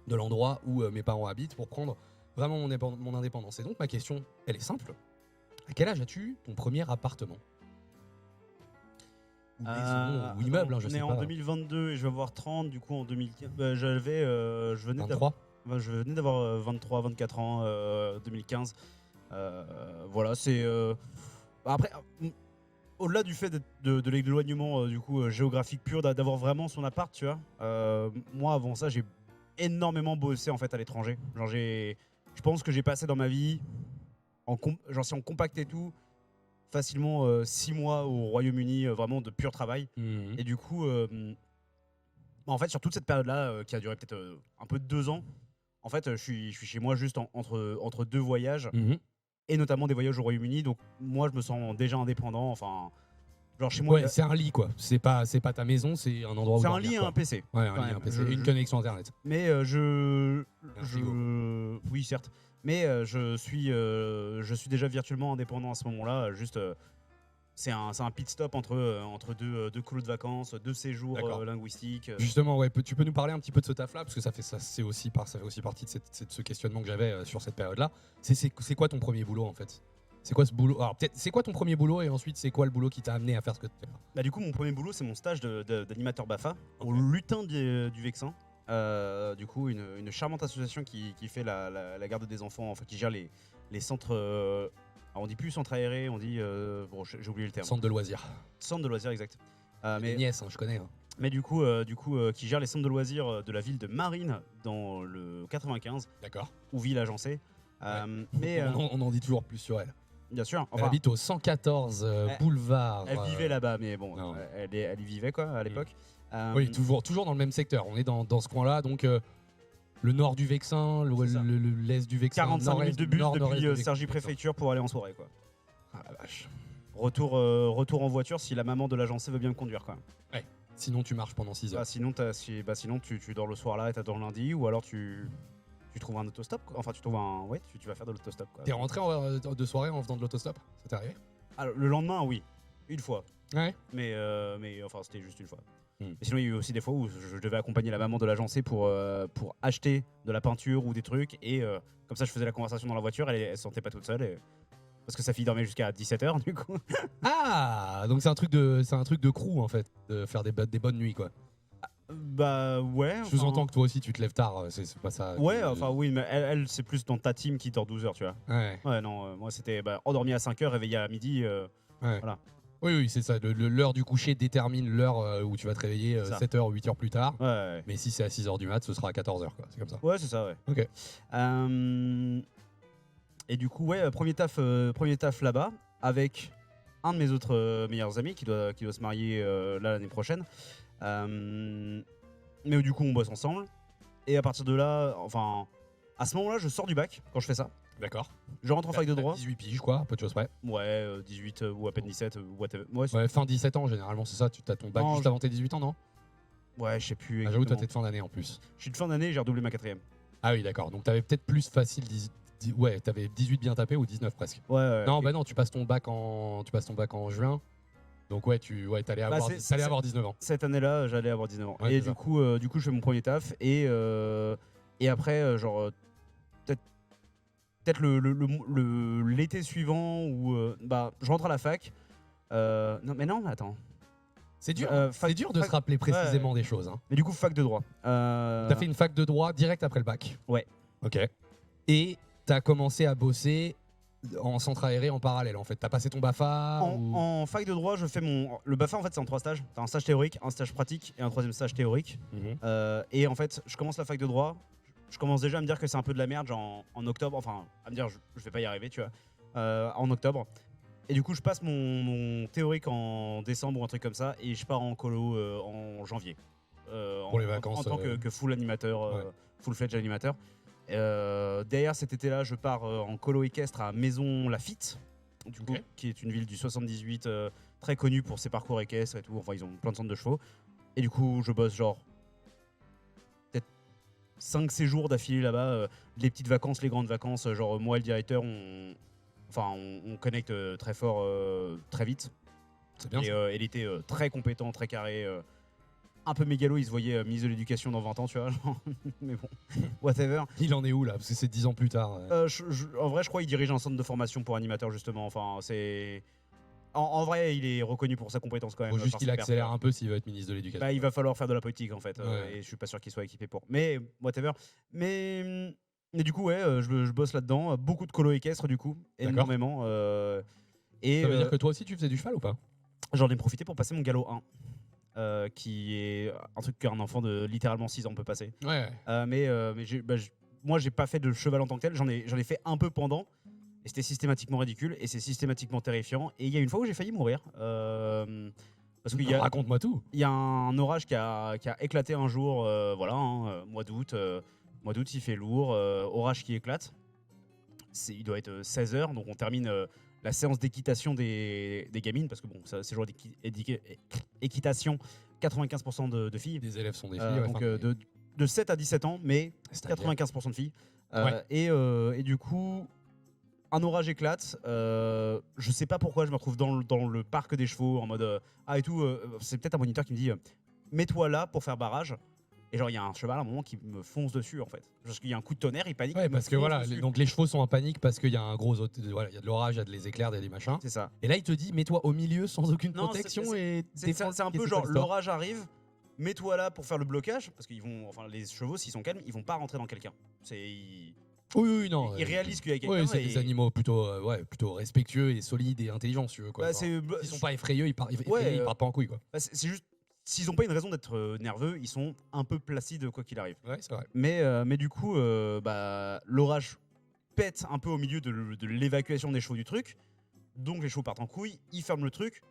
B: de l'endroit où mes parents habitent pour prendre vraiment mon indépendance. Et donc ma question, elle est simple. À quel âge as-tu ton premier appartement? Ou maison, ou immeuble, je sais pas.
C: On est en 2022 et je vais avoir 30, du coup en 2015. Je venais
B: 23
C: je venais d'avoir 23, 24 ans, 2015. Voilà, c'est... Après, au-delà du fait de l'éloignement du coup, géographique pur, d'avoir vraiment son appart, tu vois, moi avant ça, j'ai énormément bossé en fait à l'étranger. Genre je pense que j'ai passé dans ma vie, si on compacte et tout, facilement 6 mois au Royaume-Uni, vraiment de pur travail. Et du coup, en fait, sur toute cette période-là, qui a duré peut-être un peu de 2 ans, en fait, je suis chez moi juste entre 2 voyages, et notamment des voyages au Royaume-Uni. Donc moi, je me sens déjà indépendant. Enfin, genre chez moi,
B: ouais, c'est un lit quoi. C'est pas ta maison, c'est un endroit où
C: c'est un
B: dormir,
C: lit et
B: quoi.
C: un PC.
B: Ouais, un lit, un PC, une connexion internet.
C: Mais oui, certes. Mais je suis déjà virtuellement indépendant à ce moment-là. Juste, c'est un pit stop entre deux colos de vacances, 2 séjours linguistiques.
B: Justement, ouais, tu peux nous parler un petit peu de ce taf-là, parce que ça fait aussi partie de ce questionnement que j'avais sur cette période-là. C'est quoi ton premier boulot en fait? C'est quoi ce boulot? Alors peut-être, c'est quoi ton premier boulot et ensuite c'est quoi le boulot qui t'a amené à faire ce que tu fais?
C: Bah, du coup, mon premier boulot, c'est mon stage d'animateur BAFA au lutin du Vexin. Du coup, une charmante association qui fait la garde des enfants, enfin qui gère les centres. Alors on dit plus centre aéré, on dit bon, j'ai oublié le terme.
B: Centre de loisirs.
C: Centre de loisirs, exact.
B: Mais nièce, je connais.
C: Mais du coup, qui gère les centres de loisirs de la ville de Marines dans le 95.
B: D'accord.
C: Où vit l'agencé.
B: Mais on en dit toujours plus sur elle.
C: Bien sûr.
B: Elle habite au 114 boulevard.
C: Elle vivait là-bas, mais bon, elle y vivait quoi à l'époque.
B: Oui, toujours dans le même secteur. On est dans ce coin-là, donc le nord du Vexin, l'est du Vexin.
C: 45 minutes de bus depuis Cergy Préfecture pour aller en soirée, quoi.
B: Ah la vache.
C: Retour en voiture si la maman de l'agencé veut bien me conduire, quoi.
B: Ouais. Sinon, tu marches pendant 6 heures.
C: Sinon, tu dors le soir là et t'attends le lundi, ou alors tu trouves un autostop, quoi. Enfin, tu trouves tu vas faire de l'autostop, quoi.
B: T'es rentré de soirée en faisant de l'autostop? Ça t'est arrivé?
C: Alors, le lendemain, oui. Une fois.
B: Ouais.
C: Mais enfin, c'était juste une fois. Mais sinon, il y a eu aussi des fois où je devais accompagner la maman de l'agencé pour acheter de la peinture ou des trucs. Et comme ça, je faisais la conversation dans la voiture. Elle se sentait pas toute seule. Parce que sa fille dormait jusqu'à 17h, du coup.
B: Ah, donc c'est un truc de crew, en fait, de faire des bonnes nuits, quoi.
C: Bah ouais.
B: Je sous-entends que toi aussi, tu te lèves tard. C'est pas ça.
C: Ouais, enfin oui, mais elle c'est plus dans ta team qui dort 12 heures, tu vois.
B: Ouais.
C: Ouais, non, moi c'était endormi à 5h, réveillé à midi.
B: Ouais.
C: Voilà.
B: Oui, c'est ça. L'heure du coucher détermine l'heure où tu vas te réveiller 7h ou 8h plus tard.
C: Ouais.
B: Mais si c'est à 6h du mat, ce sera à 14h, quoi. C'est comme ça.
C: Ouais, c'est ça, ouais.
B: Ok.
C: Et du coup, ouais, premier taf là-bas, avec un de mes autres meilleurs amis qui doit se marier là l'année prochaine. Mais du coup, on bosse ensemble. Et à partir de là, enfin, à ce moment-là, je sors du bac quand je fais ça.
B: D'accord.
C: Je rentre en fac de droit.
B: 18 piges, quoi, peu de choses près.
C: Ouais, 18 ou à peine 17, whatever.
B: Ouais, fin 17 ans, généralement, c'est ça. Tu as ton bac juste avant tes 18 ans, non?
C: Ouais, je sais plus.
B: J'avoue, toi, t'es de fin d'année en plus.
C: Je suis de fin d'année, j'ai redoublé ma 4ème.
B: Ah oui, d'accord. Donc, t'avais peut-être plus facile. Ouais, t'avais 18 bien tapé ou 19 presque.
C: Ouais.
B: Non, bah non, tu passes ton bac en juin. Donc ouais, t'allais avoir 19 ans.
C: Cette année-là, j'allais avoir 19 ans.
B: Ouais,
C: et du coup, je fais mon premier taf. Et après, genre, peut-être l'été suivant, où je rentre à la fac. Non, attends.
B: C'est dur, dur de se rappeler précisément des choses. Hein.
C: Mais du coup, fac de droit.
B: T'as fait une fac de droit direct après le bac?
C: Ouais.
B: Ok. Et t'as commencé à bosser en centre aéré en parallèle en fait. T'as passé ton BAFA
C: En fac de droit, je fais le BAFA en fait c'est en 3 stages. T'as un stage théorique, un stage pratique et un 3e stage théorique. Et en fait, je commence la fac de droit. Je commence déjà à me dire que c'est un peu de la merde, genre en octobre. Enfin, à me dire je vais pas y arriver, tu vois. En octobre. Et du coup, je passe mon théorique en décembre ou un truc comme ça, et je pars en colo en janvier.
B: Pour les vacances.
C: En tant que full animateur, full-fledged animateur. Derrière cet été-là, je pars en colo équestre à Maison Lafitte, du coup, qui est une ville du 78 très connue pour ses parcours équestres et tout. Enfin, ils ont plein de centres de chevaux. Et du coup, je bosse genre peut-être 5 séjours d'affilée là-bas. Les petites vacances, les grandes vacances. Genre, moi et le directeur, on connecte très fort, très vite.
B: C'est bien.
C: Et il était très compétent, très carré. Un peu mégalo, il se voyait ministre de l'éducation dans 20 ans, tu vois. Mais bon, whatever.
B: Il en est où là? Parce que c'est 10 ans plus tard.
C: En vrai, je crois qu'il dirige un centre de formation pour animateurs, justement. Enfin, c'est. En vrai, il est reconnu pour sa compétence quand même.
B: Faut juste qu'il accélère un peu s'il veut être ministre de l'éducation.
C: Bah, il va falloir faire de la politique en fait.
B: Ouais.
C: Et je suis pas sûr qu'il soit équipé pour. Mais whatever. Mais du coup, ouais, je bosse là-dedans. Beaucoup de colo équestre, du coup. Énormément. Et
B: ça veut dire que toi aussi tu faisais du cheval ou pas?
C: j'en ai profité pour passer mon galop 1. Qui est un truc qu'un enfant de littéralement 6 ans peut passer.
B: Ouais.
C: Moi, j'ai pas fait de cheval en tant que tel. J'en ai fait un peu pendant. Et c'était systématiquement ridicule. Et c'est systématiquement terrifiant. Et il y a une fois où j'ai failli mourir. Parce qu'il y a,
B: raconte-moi tout.
C: il y a un orage qui a éclaté un jour. Mois d'août. Mois d'août, il fait lourd. Orage qui éclate. Il doit être 16h. Donc on termine la séance d'équitation des gamines. Parce que bon, c'est jour d'équitation, 95% de filles.
B: Les élèves sont des filles.
C: Donc de 7 à 17 ans, mais 95% de filles. Et du coup, un orage éclate. Je sais pas pourquoi je me retrouve dans le parc des chevaux en mode c'est peut-être un moniteur qui me dit mets-toi là pour faire barrage. Et genre il y a un cheval à un moment qui me fonce dessus en fait. Parce qu'il y a un coup de tonnerre, il panique.
B: Ouais, parce que voilà, donc les chevaux sont en panique parce qu'il y a un gros, voilà, il y a de l'orage, il y a des éclairs, il y a des machins.
C: C'est ça.
B: Et là il te dit mets-toi au milieu sans aucune protection
C: c'est un peu genre l'orage arrive, mets-toi là pour faire le blocage parce qu'ils vont, enfin les chevaux s'ils sont calmes, ils vont pas rentrer dans quelqu'un.
B: Oui, non.
C: Ils réalisent qu'il y a quelqu'un.
B: Oui, c'est des animaux plutôt respectueux et solides et intelligents, si tu veux. Quoi. S'ils sont pas effrayeux, ils partent pas en couille. Quoi.
C: C'est juste, s'ils ont pas une raison d'être nerveux, ils sont un peu placides quoi qu'il arrive.
B: Ouais, c'est vrai.
C: Mais du coup, l'orage pète un peu au milieu de l'évacuation des chevaux du truc. Donc les chevaux partent en couille, ils ferment le truc.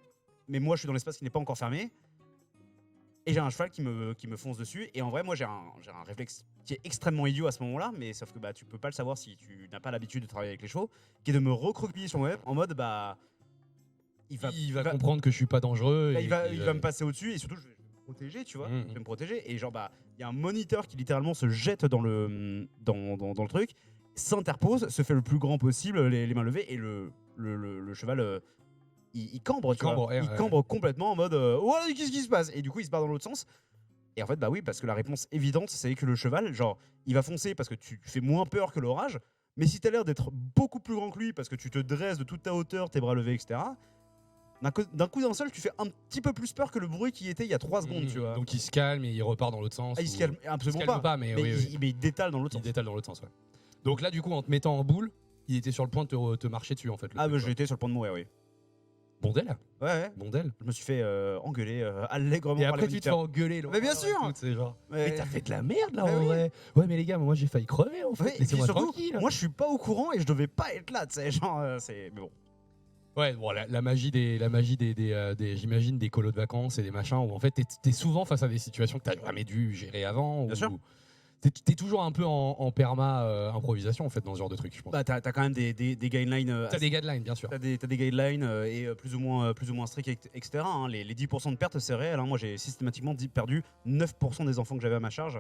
C: Mais moi, je suis dans l'espace qui n'est pas encore fermé. Et j'ai un cheval qui me fonce dessus. Et en vrai, moi, j'ai un réflexe qui est extrêmement idiot à ce moment-là. Mais sauf que tu peux pas le savoir si tu n'as pas l'habitude de travailler avec les chevaux. Qui est de me recroqueviller sur moi-même en mode il va
B: comprendre que je suis pas dangereux.
C: Il va me passer au-dessus. Et surtout, je vais me protéger, tu vois. Je vais me protéger. Et genre, il y a un moniteur qui littéralement se jette dans le truc, s'interpose, se fait le plus grand possible, les mains levées. Et le cheval. Il cambre, tu vois. Il cambre complètement en mode voilà, qu'est-ce qui se passe? Et du coup, il se barre dans l'autre sens. Et en fait, oui, parce que la réponse évidente, c'est que le cheval, genre, il va foncer parce que tu fais moins peur que l'orage. Mais si t'as l'air d'être beaucoup plus grand que lui parce que tu te dresses de toute ta hauteur, tes bras levés, etc., d'un coup d'un seul, tu fais un petit peu plus peur que le bruit qui était il y a 3 secondes, tu vois.
B: Donc il se calme et il repart dans l'autre sens.
C: Il se calme absolument
B: pas, mais
C: il détale dans l'autre sens.
B: Il détale dans l'autre sens, ouais. Donc là, du coup, en te mettant en boule, il était sur le point de te marcher dessus, en fait.
C: J'étais sur le point de mourir, oui.
B: Bondel.
C: Ouais.
B: Bondel.
C: Je me suis fait engueuler allègrement.
B: Et après, tu te fais engueuler.
C: Mais bien sûr.
B: Mais t'as fait de la merde là, en vrai. Ouais, mais les gars, moi j'ai failli crever en fait. Laissez-moi tranquille.
C: Moi, je suis pas au courant et je devais pas être là, tu sais. Mais bon.
B: Ouais, bon, la magie des j'imagine des colos de vacances et des machins où en fait t'es souvent face à des situations que t'as jamais dû gérer avant.
C: Bien sûr.
B: T'es toujours un peu en perma improvisation en fait dans ce genre de truc, je pense.
C: T'as quand même des guidelines.
B: T'as des guidelines, bien sûr.
C: T'as des guidelines et plus ou moins stricts, etc. Hein. Les 10% de pertes, c'est réel. Hein. Moi, j'ai systématiquement perdu 9% des enfants que j'avais à ma charge.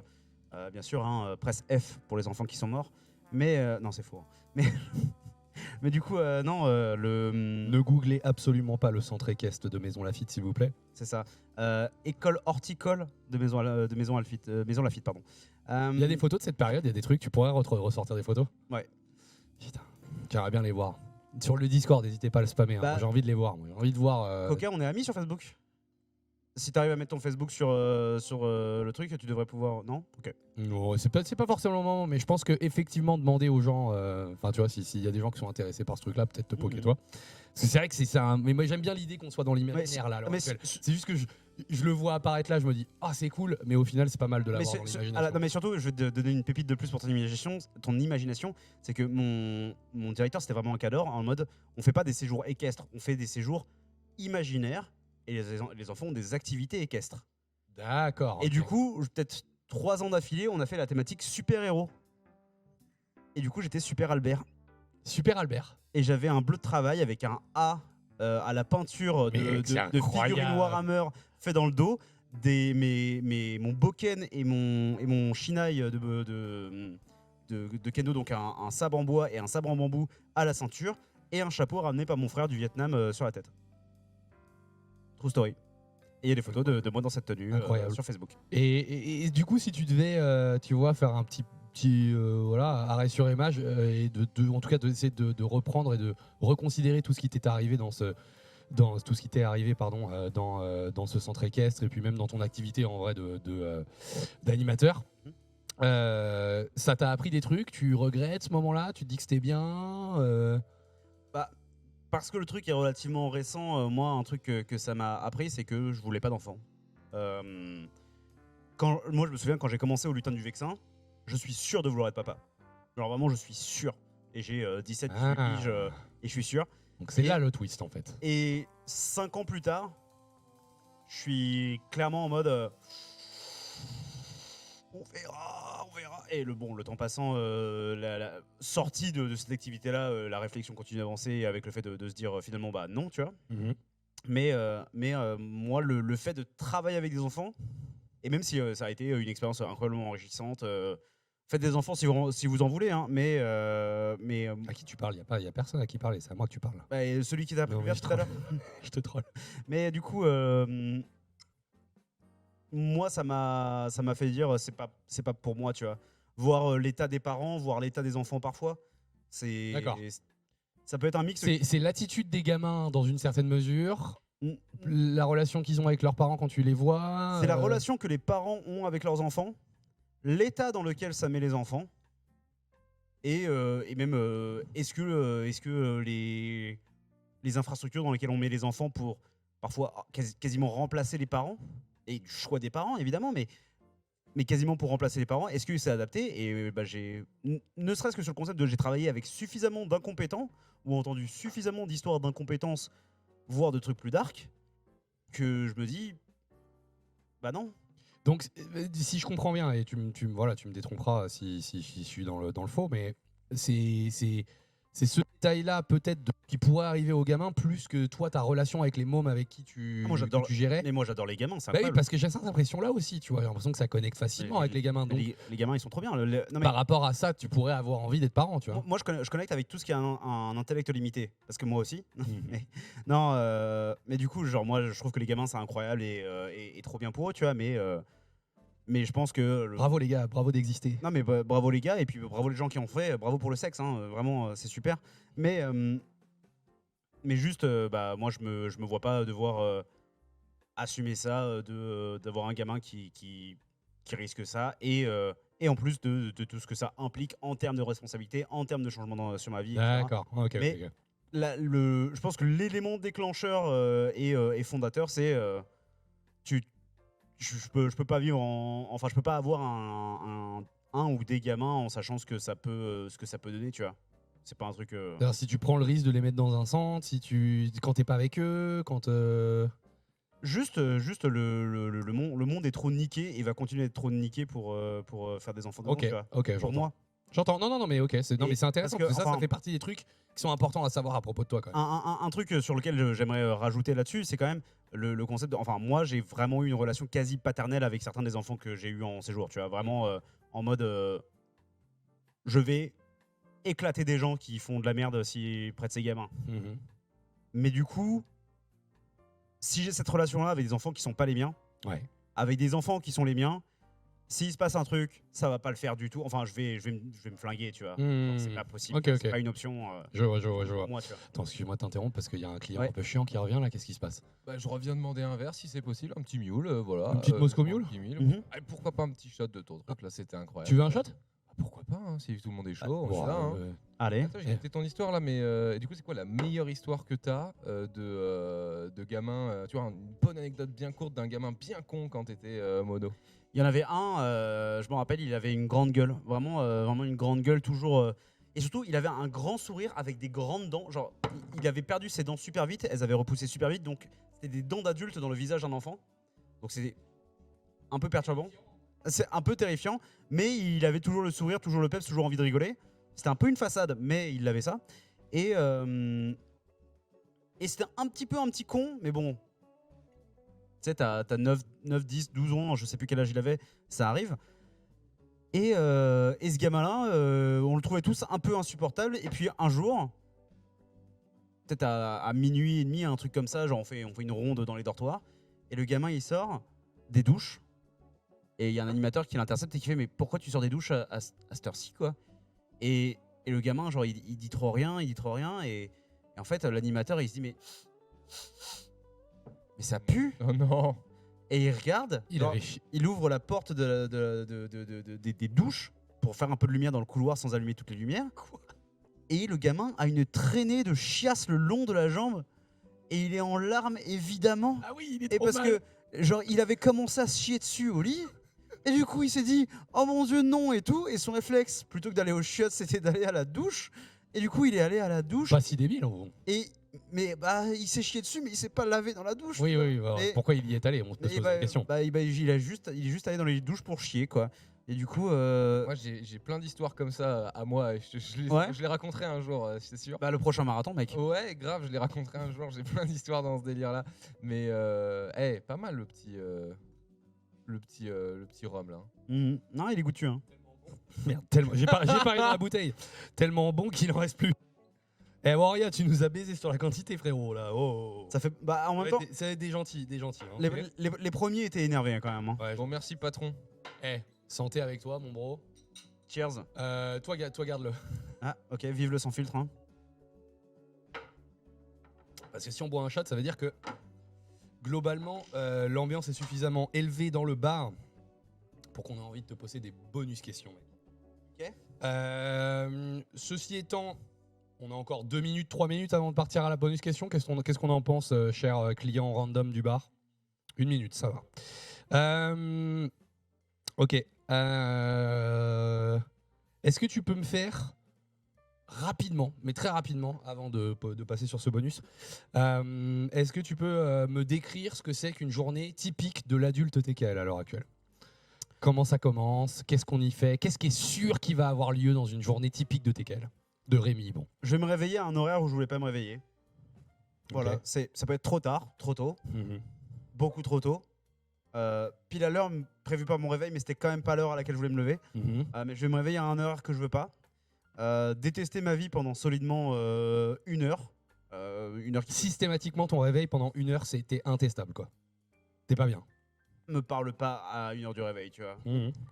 C: Bien sûr, hein, presse F pour les enfants qui sont morts. Mais non, c'est faux. Hein. Mais du coup, non,
B: Ne googlez absolument pas le centre équestre de Maison Lafitte, s'il vous plaît.
C: C'est ça. École horticole de Maison Lafitte, pardon.
B: Il y a des photos de cette période, il y a des trucs, tu pourrais ressortir des photos?
C: Ouais.
B: Putain, j'aimerais bien les voir. Sur le Discord, n'hésitez pas à le spammer, hein. J'ai envie de les voir. J'ai envie de voir.
C: Coca, on est amis sur Facebook? Si t'arrives à mettre ton Facebook sur le truc, tu devrais pouvoir. Non. Ok.
B: Non, c'est pas forcément le moment, mais je pense que effectivement demander aux gens, enfin tu vois, s'il y a des gens qui sont intéressés par ce truc-là, peut-être te poker toi. Parce que c'est vrai que c'est ça. Mais moi j'aime bien l'idée qu'on soit dans l'imaginaire là. À l'heure actuelle. C'est juste que je le vois apparaître là, je me dis ah c'est cool, mais au final c'est pas mal de l'avoir dans l'imagination.
C: Non mais surtout, je vais te donner une pépite de plus pour ton imagination, c'est que mon directeur c'était vraiment un cadre en mode on fait pas des séjours équestres, on fait des séjours imaginaires et les enfants ont des activités équestres.
B: D'accord.
C: Et du coup, peut-être 3 ans d'affilée, on a fait la thématique super-héros. Et du coup, j'étais Super Albert.
B: Super Albert.
C: Et j'avais un bleu de travail avec un A à la peinture de figurine Warhammer fait dans le dos, mon Boken et mon Shinai de Kendo, donc un sabre en bois et un sabre en bambou à la ceinture, et un chapeau ramené par mon frère du Vietnam sur la tête. True story. Et il y a des photos de moi dans cette tenue sur Facebook.
B: Et du coup, si tu devais, tu vois, faire un petit voilà, arrêt sur image et en tout cas d'essayer de reprendre et de reconsidérer tout ce qui t'est arrivé dans ce centre équestre et puis même dans ton activité en vrai d'animateur. Ça t'a appris des trucs, tu regrettes ce moment-là, tu te dis que c'était bien
C: Parce que le truc est relativement récent, moi un truc que ça m'a appris, c'est que je voulais pas d'enfant. Moi je me souviens quand j'ai commencé au lutin du Vexin, je suis sûr de vouloir être papa. Genre vraiment je suis sûr. Et j'ai 17-18 piges et je suis sûr.
B: Donc c'est là le twist en fait.
C: Et 5 ans plus tard, je suis clairement en mode on verra. Et le temps passant, la sortie de cette activité-là, la réflexion continue d'avancer avec le fait de se dire finalement bah non, tu vois. Mais moi, le fait de travailler avec des enfants, et même si ça a été une expérience incroyablement enrichissante, faites des enfants si vous en voulez, hein, mais
B: à qui tu parles? Il y a personne à qui parler, c'est à moi que tu parles.
C: Bah, celui qui t'a appris le verbe tout à l'heure.
B: Je te troll.
C: Mais du coup, moi, ça m'a fait dire c'est pas pour moi, tu vois. Voir l'état des parents, voir l'état des enfants parfois,
B: D'accord.
C: Ça peut être un mix.
B: C'est l'attitude des gamins dans une certaine mesure, la relation qu'ils ont avec leurs parents quand tu les vois.
C: C'est la relation que les parents ont avec leurs enfants, l'état dans lequel ça met les enfants, et même est-ce que les infrastructures dans lesquelles on met les enfants pour parfois quasiment remplacer les parents, et du choix des parents évidemment, mais quasiment pour remplacer les parents, est-ce que c'est adapté? Et ne serait-ce que sur le concept de j'ai travaillé avec suffisamment d'incompétents ou entendu suffisamment d'histoires d'incompétence, voire de trucs plus dark, que je me dis bah non.
B: Donc si je comprends bien, et tu me détromperas si je suis dans le faux, mais c'est ce détail-là peut-être qui pourrait arriver aux gamins plus que toi ta relation avec les mômes avec qui tu gérais.
C: Mais moi j'adore les gamins, c'est
B: incroyable. Oui, parce que j'ai cette impression-là aussi, tu vois, j'ai l'impression que ça connecte facilement avec les gamins. Donc
C: les gamins ils sont trop bien.
B: Par rapport à ça, tu pourrais avoir envie d'être parent, tu vois.
C: Moi je connecte avec tout ce qui a un intellect limité, parce que moi aussi. Mais du coup genre moi je trouve que les gamins c'est incroyable et trop bien pour eux, tu vois, mais je pense que...
B: Bravo les gars, bravo d'exister.
C: Non mais bravo les gars, et puis bravo les gens qui ont fait, bravo pour le sexe, hein, vraiment c'est super. Mais juste, moi je me vois pas devoir assumer ça, d'avoir un gamin qui risque ça, et en plus de tout ce que ça implique en termes de responsabilité, en termes de changement sur ma vie.
B: D'accord, ok.
C: Mais je pense que l'élément déclencheur et fondateur, c'est... Je peux pas vivre enfin je peux pas avoir un ou des gamins en sachant ce que ça peut donner, tu vois. C'est pas un truc
B: Alors, si tu prends le risque de les mettre dans un centre, quand t'es pas avec eux, quand
C: juste le monde est trop niqué et va continuer d'être trop niqué pour faire des enfants dedans, tu vois.
B: OK,
C: pour moi.
B: J'entends. Non, mais OK, c'est intéressant parce que ça fait partie des trucs qui sont importants à savoir à propos de toi quand même.
C: Un truc sur lequel j'aimerais rajouter là-dessus, c'est quand même le concept enfin moi j'ai vraiment eu une relation quasi paternelle avec certains des enfants que j'ai eu en séjour, tu vois, vraiment en mode je vais éclater des gens qui font de la merde près de ces gamins. Mais du coup, si j'ai cette relation là avec des enfants qui sont pas les miens, avec des enfants qui sont les miens, s'il se passe un truc, ça va pas le faire du tout. Enfin, je vais me flinguer, tu vois.
B: Mmh.
C: C'est pas possible.
B: Ok,
C: C'est
B: ok.
C: pas une option
B: Je vois.
C: pour moi, tu vois.
B: Attends, excuse-moi de t'interrompre parce qu'il y a un client
C: Ouais.
B: un peu chiant qui revient là. Qu'est-ce qui se passe?
D: Bah, je reviens demander un verre si c'est possible, un petit mule, voilà.
B: Une petite Moscow
D: un
B: Mule
D: petit mule.
C: Mhm.
D: Ah, pourquoi pas un petit shot de ton truc là, c'était incroyable.
B: Tu veux un shot?
D: Ah, pourquoi pas, hein, si tout le monde est chaud, on
B: Bon,
D: est là. Hein.
C: Allez.
D: Attends, j'ai noté ton histoire là, mais et du coup, c'est quoi la meilleure histoire que t'as de gamin tu vois, une bonne anecdote bien courte d'un gamin bien con quand t'étais mono.
C: Il y en avait un, je me rappelle, il avait une grande gueule. Vraiment une grande gueule, toujours. Et surtout, il avait un grand sourire avec des grandes dents. Genre, il avait perdu ses dents super vite, elles avaient repoussé super vite. Donc, c'était des dents d'adulte dans le visage d'un enfant. Donc, c'était un peu perturbant. C'est un peu terrifiant. Mais il avait toujours le sourire, toujours le peps, toujours envie de rigoler. C'était un peu une façade, mais il avait ça. Et c'était un petit con, mais bon. Tu sais, t'as 9, 10, 12 ans, je sais plus quel âge il avait, ça arrive. Et ce gamin-là, on le trouvait tous un peu insupportable. Et puis un jour, peut-être à minuit et demi, un truc comme ça, genre on fait une ronde dans les dortoirs. Et le gamin, il sort des douches. Et il y a un animateur qui l'intercepte et qui fait « Mais pourquoi tu sors des douches à cette heure-ci, quoi ?» Et le gamin, genre, il dit trop rien, Et en fait, l'animateur, il se dit « Mais ça pue !»
D: Oh non.
C: Et il regarde, il ouvre la porte des douches pour faire un peu de lumière dans le couloir sans allumer toutes les lumières. Et le gamin a une traînée de chiasse le long de la jambe et il est en larmes évidemment.
B: Ah oui, il est
C: Et
B: trop
C: parce
B: mal.
C: que genre il avait commencé à se chier dessus au lit et du coup il s'est dit oh mon dieu non et tout, et son réflexe plutôt que d'aller aux chiottes c'était d'aller à la douche, et du coup il est allé à la douche
B: Pas si débile, en
C: et mais bah il s'est chié dessus mais il s'est pas lavé dans la douche.
B: Oui, alors,
C: Et-
B: pourquoi il y est allé? On se peut se
C: Et
B: poser la question.
C: il est juste allé dans les douches pour chier quoi. Et du coup,
D: Moi, j'ai plein d'histoires comme ça à moi.
C: Ouais.
D: Je les raconterai un jour, c'est sûr.
C: le prochain marathon, mec.
D: Ouais, grave, je les raconterai un jour. J'ai plein d'histoires dans ce délire-là. Mais, pas mal le petit rhum là.
C: Mhm. Non, il est goûtu. Hein.
B: Merde, tellement. J'ai parié dans la bouteille. Tellement bon qu'il en reste plus. Eh, Waria, tu nous as baisé sur la quantité, frérot, là. Oh.
C: Ça fait. Bah, en même temps,
B: C'est des gentils. Hein.
C: les premiers étaient énervés hein, quand même. Hein.
B: Ouais,
D: Bon, merci patron.
B: santé avec toi, mon bro.
C: Cheers.
B: Toi, garde-le.
C: Ah, ok, vive le sans filtre. Hein.
B: Parce que si on boit un shot, ça veut dire que globalement, l'ambiance est suffisamment élevée dans le bar pour qu'on ait envie de te poser des bonus questions, mec.
C: Ok.
B: Ceci étant, on a encore 2 minutes, 3 minutes avant de partir à la bonus question. Qu'est-ce qu'on en pense, cher client random du bar? 1 minute, ça va. Ok. Est-ce que tu peux me faire rapidement, mais très rapidement, avant de passer sur ce bonus, est-ce que tu peux me décrire ce que c'est qu'une journée typique de l'adulte TKL à l'heure actuelle? Comment ça commence? Qu'est-ce qu'on y fait? Qu'est-ce qui est sûr qui va avoir lieu dans une journée typique de TKL? De Rémi, bon.
C: Je vais me réveiller à un horaire où je voulais pas me réveiller. Voilà,
B: Ok.
C: ça peut être trop tard, trop tôt, beaucoup trop tôt. Pile à l'heure prévue par mon réveil, mais c'était quand même pas l'heure à laquelle je voulais me lever. Mais je vais me réveiller à un heure que je veux pas. Détester ma vie pendant solidement 1 heure. 1 heure qui
B: Systématiquement, ton réveil pendant 1 heure, c'était intestable, quoi. T'es pas bien.
C: me parle pas à 1 heure du réveil, tu vois.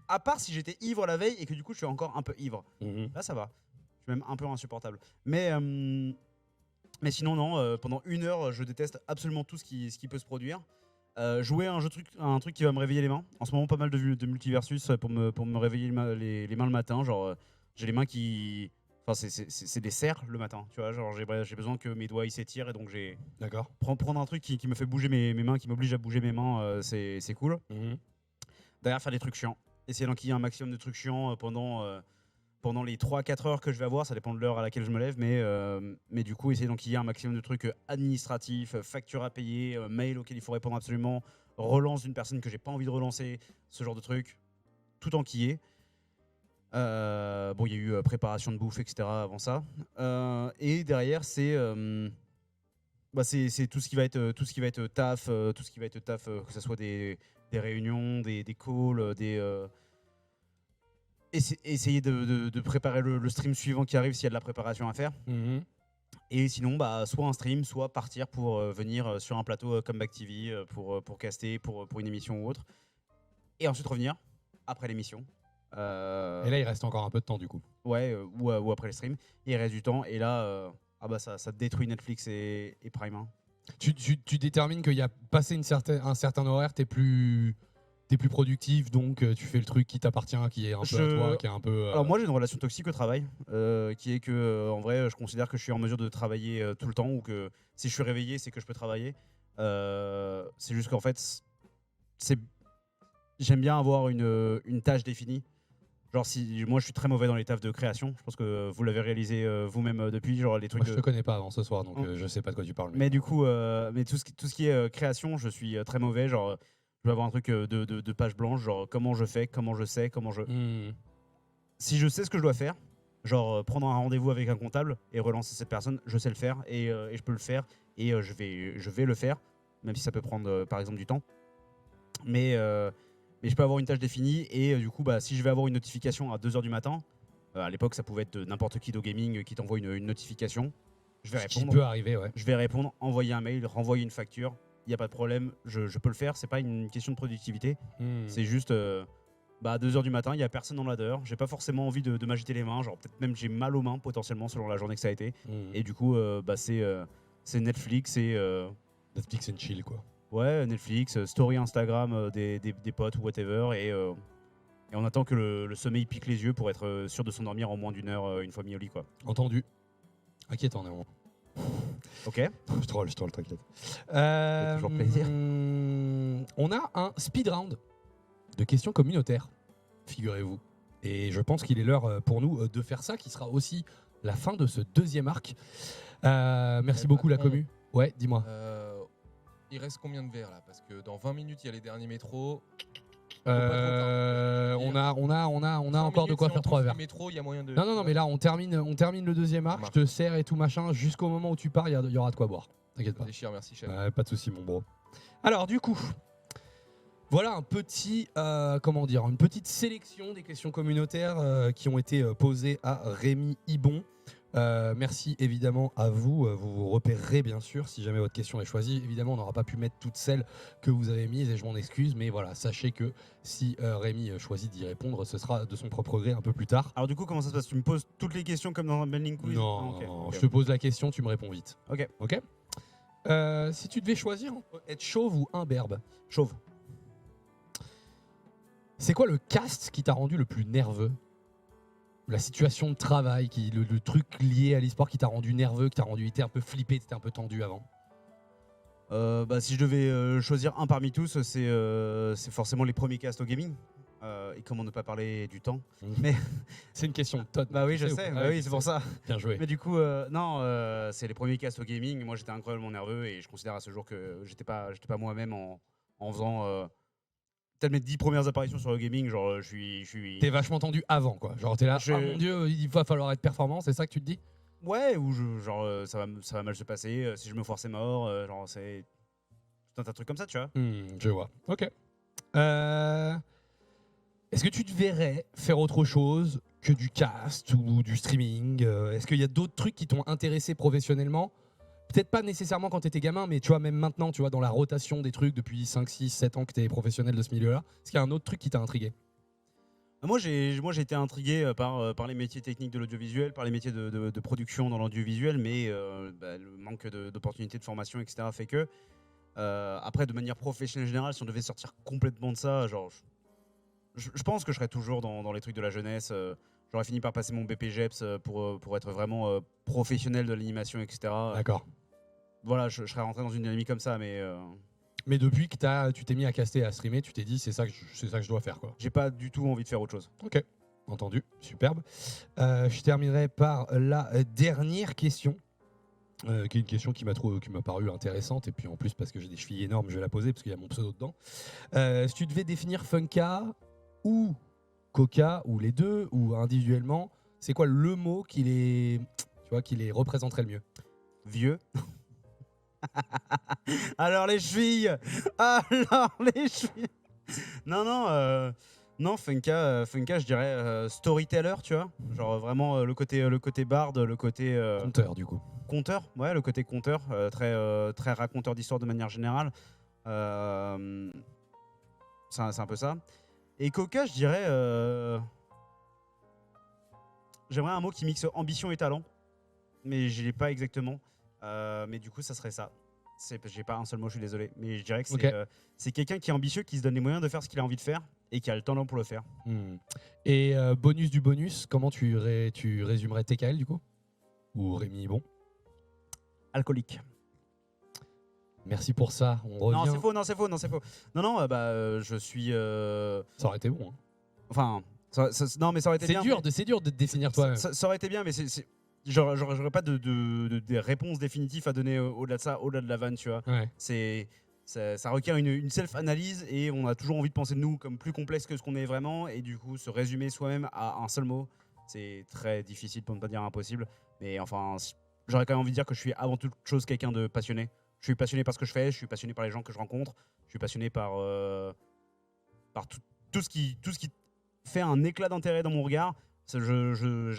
C: À part si j'étais ivre la veille et que du coup je suis encore un peu ivre. Là ça va. Je suis même un peu insupportable. Mais sinon non, pendant 1 heure je déteste absolument tout ce qui peut se produire. Jouer à un truc qui va me réveiller les mains. En ce moment pas mal de multiversus pour me réveiller les mains le matin. Genre j'ai les mains qui... Enfin c'est des serres le matin, tu vois. Genre j'ai besoin que mes doigts ils s'étirent et donc j'ai...
B: D'accord.
C: Prendre un truc qui me fait bouger mes mains, qui m'oblige à bouger mes mains, c'est cool. Derrière faire des trucs chiants. Essayer d'enquiller un maximum de trucs chiants pendant les 3-4 heures que je vais avoir, ça dépend de l'heure à laquelle je me lève, mais du coup essayer d'enquiller un maximum de trucs administratifs, factures à payer, mails auxquels il faut répondre absolument, relance d'une personne que j'ai pas envie de relancer, ce genre de trucs, tout enquiller. Bon, il y a eu préparation de bouffe, etc. avant ça. Et derrière, c'est tout ce qui va être taf, que ce soit des réunions, des calls, essayer de préparer le stream suivant qui arrive s'il y a de la préparation à faire. Et sinon, soit un stream, soit partir pour venir sur un plateau Comeback TV pour caster, pour une émission ou autre. Et ensuite revenir, après l'émission.
B: Et là, il reste encore un peu de temps du coup.
C: Ouais, ou après les streams. Il reste du temps. Et là, ça détruit Netflix et Prime. Hein.
B: Tu détermines qu'il y a passé un certain horaire, t'es plus productif, donc tu fais le truc qui t'appartient, qui est un peu à toi, qui est un peu.
C: Alors moi j'ai une relation toxique au travail, qui est que en vrai je considère que je suis en mesure de travailler tout le temps, ou que si je suis réveillé c'est que je peux travailler. C'est juste qu'en fait j'aime bien avoir une tâche définie. Genre si moi je suis très mauvais dans les tafs de création, je pense que vous l'avez réalisé vous-même depuis, genre les trucs.
B: Moi, je te connais pas avant ce soir, donc je sais pas de quoi tu parles.
C: Mais du coup, mais tout ce qui est création, je suis très mauvais. Genre, je vais avoir un truc de page blanche, genre comment je fais, comment je sais, comment je. Si je sais ce que je dois faire, genre prendre un rendez-vous avec un comptable et relancer cette personne, je sais le faire et je peux le faire et je vais le faire, même si ça peut prendre par exemple du temps. Mais je peux avoir une tâche définie et du coup, si je vais avoir une notification à 2h du matin, à l'époque ça pouvait être n'importe qui Gaming qui t'envoie une notification, je vais répondre.
B: Ce qui peut arriver, ouais.
C: Je vais répondre, envoyer un mail, renvoyer une facture. Il n'y a pas de problème, je peux le faire. C'est pas une question de productivité. C'est juste à 2h du matin, il n'y a personne dans la dehors. J'ai pas forcément envie de m'agiter les mains. Genre, peut-être même j'ai mal aux mains potentiellement selon la journée que ça a été. Et du coup, c'est Netflix et.
B: Netflix and chill, quoi.
C: Ouais, Netflix, story Instagram des potes ou whatever. Et on attend que le sommeil pique les yeux pour être sûr de s'endormir en moins d'une heure une fois mis au lit, quoi.
B: Entendu. Inquiétant, néanmoins.
C: Ok.
B: Je troll, t'inquiète.
C: Toujours plaisir.
B: On a un speed round de questions communautaires, figurez-vous. Et je pense qu'il est l'heure pour nous de faire ça, qui sera aussi la fin de ce deuxième arc. Merci beaucoup, la commu. Ouais, dis-moi.
D: Il reste combien de verres là? Parce que dans 20 minutes, il y a les derniers métros.
B: On a encore de quoi faire 3 verres.
D: Métro, y a moyen de...
B: Non, mais là, on termine le deuxième arc. Je te sers et tout machin. Jusqu'au moment où tu pars, il y aura de quoi boire. T'inquiète pas.
D: Déchire, merci, chef.
B: Pas de soucis, mon bro. Alors, du coup, voilà un petit, une petite sélection des questions communautaires qui ont été posées à Rémi Ibon. Merci évidemment à vous. Vous repérerez bien sûr si jamais votre question est choisie. Évidemment, on n'aura pas pu mettre toutes celles que vous avez mises et je m'en excuse. Mais voilà, sachez que si Rémi choisit d'y répondre, ce sera de son propre gré un peu plus tard.
C: Alors du coup, comment ça se passe? Tu me poses toutes les questions comme dans un Benlink Quiz?
B: Non,
C: Okay.
B: je te pose la question, tu me réponds vite.
C: Ok.
B: Si tu devais choisir être chauve ou imberbe?
C: Chauve.
B: C'est quoi le cast qui t'a rendu le plus nerveux? La situation de travail, le truc lié à l'e-sport qui t'a rendu nerveux, qui t'a rendu un peu flippé, t'étais un peu tendu avant?
C: Si je devais choisir un parmi tous, c'est forcément les premiers casts au gaming. Et comment ne pas parler du temps. Mais
B: c'est une question de Todd.
C: Bah oui, je sais. Bah oui, c'est pour ça.
B: Bien joué.
C: Mais du coup, non, c'est les premiers casts au gaming. Moi, j'étais incroyablement nerveux et je considère à ce jour que j'étais pas moi-même en faisant peut-être mes 10 premières apparitions sur le gaming. Genre, je suis.
B: T'es vachement tendu avant, quoi. Genre, t'es là. Oh mon dieu, il va falloir être performant. C'est ça que tu te dis? Ouais,
C: ou ça va mal se passer. Si je me force, c'est mort. Genre, c'est tout un tas de trucs comme ça, tu vois.
B: Je vois. Ok. Est-ce que tu te verrais faire autre chose que du cast ou du streaming? Est-ce qu'il y a d'autres trucs qui t'ont intéressé professionnellement? Peut-être pas nécessairement quand tu étais gamin, mais tu vois, même maintenant, tu vois, dans la rotation des trucs depuis 5, 6, 7 ans que tu es professionnel de ce milieu-là, est-ce qu'il y a un autre truc qui t'a intrigué?
C: Moi, j'ai été intrigué par les métiers techniques de l'audiovisuel, par les métiers de production dans l'audiovisuel, mais le manque d'opportunités de formation, etc. fait que, après, de manière professionnelle générale, si on devait sortir complètement de ça, genre... Je pense que je serais toujours dans les trucs de la jeunesse. J'aurais fini par passer mon BPGEPS pour être vraiment professionnel de l'animation, etc.
B: D'accord.
C: Voilà, je serais rentré dans une dynamique comme ça, mais...
B: Mais depuis que tu t'es mis à caster et à streamer, tu t'es dit c'est ça que je dois faire, quoi.
C: J'ai pas du tout envie de faire autre chose.
B: Ok, entendu, superbe. Je terminerai par la dernière question. Qui est une question qui m'a paru intéressante, et puis en plus parce que j'ai des chevilles énormes, je vais la poser parce qu'il y a mon pseudo dedans. Si tu devais définir Funka ou Coca, ou les deux, ou individuellement, c'est quoi le mot qui les représenterait le mieux?
C: Vieux. Alors les chevilles. Non, Funka, je dirais storyteller, tu vois. Genre vraiment le côté barde, le côté...
B: Conteur, du coup.
C: Conteur, ouais, le côté conteur, très raconteur d'histoire de manière générale. C'est un peu ça. Et Coca, je dirais. J'aimerais un mot qui mixe ambition et talent, mais je l'ai pas exactement. Mais du coup, ça serait ça. J'ai pas un seul mot, je suis désolé. Mais je dirais que c'est quelqu'un qui est ambitieux, qui se donne les moyens de faire ce qu'il a envie de faire et qui a le talent pour le faire.
B: Et bonus du bonus, comment tu résumerais TKL du coup? Ou Rémi Bon?
C: Alcoolique.
B: Merci pour ça. On revient.
C: Non, c'est faux. Non, je suis.
B: Ça aurait été bon. Hein.
C: Enfin, non, mais ça aurait été bien.
B: C'est dur de te définir toi-même.
C: Ça aurait été bien, mais j'aurais pas de réponse définitive à donner au-delà de ça, au-delà de la vanne, tu vois.
B: Ouais.
C: Ça requiert une self-analyse et on a toujours envie de penser de nous comme plus complexe que ce qu'on est vraiment. Et du coup, se résumer soi-même à un seul mot, c'est très difficile pour ne pas dire impossible. Mais enfin, j'aurais quand même envie de dire que je suis avant toute chose quelqu'un de passionné. Je suis passionné par ce que je fais, je suis passionné par les gens que je rencontre, je suis passionné par tout ce qui fait un éclat d'intérêt dans mon regard. J'ai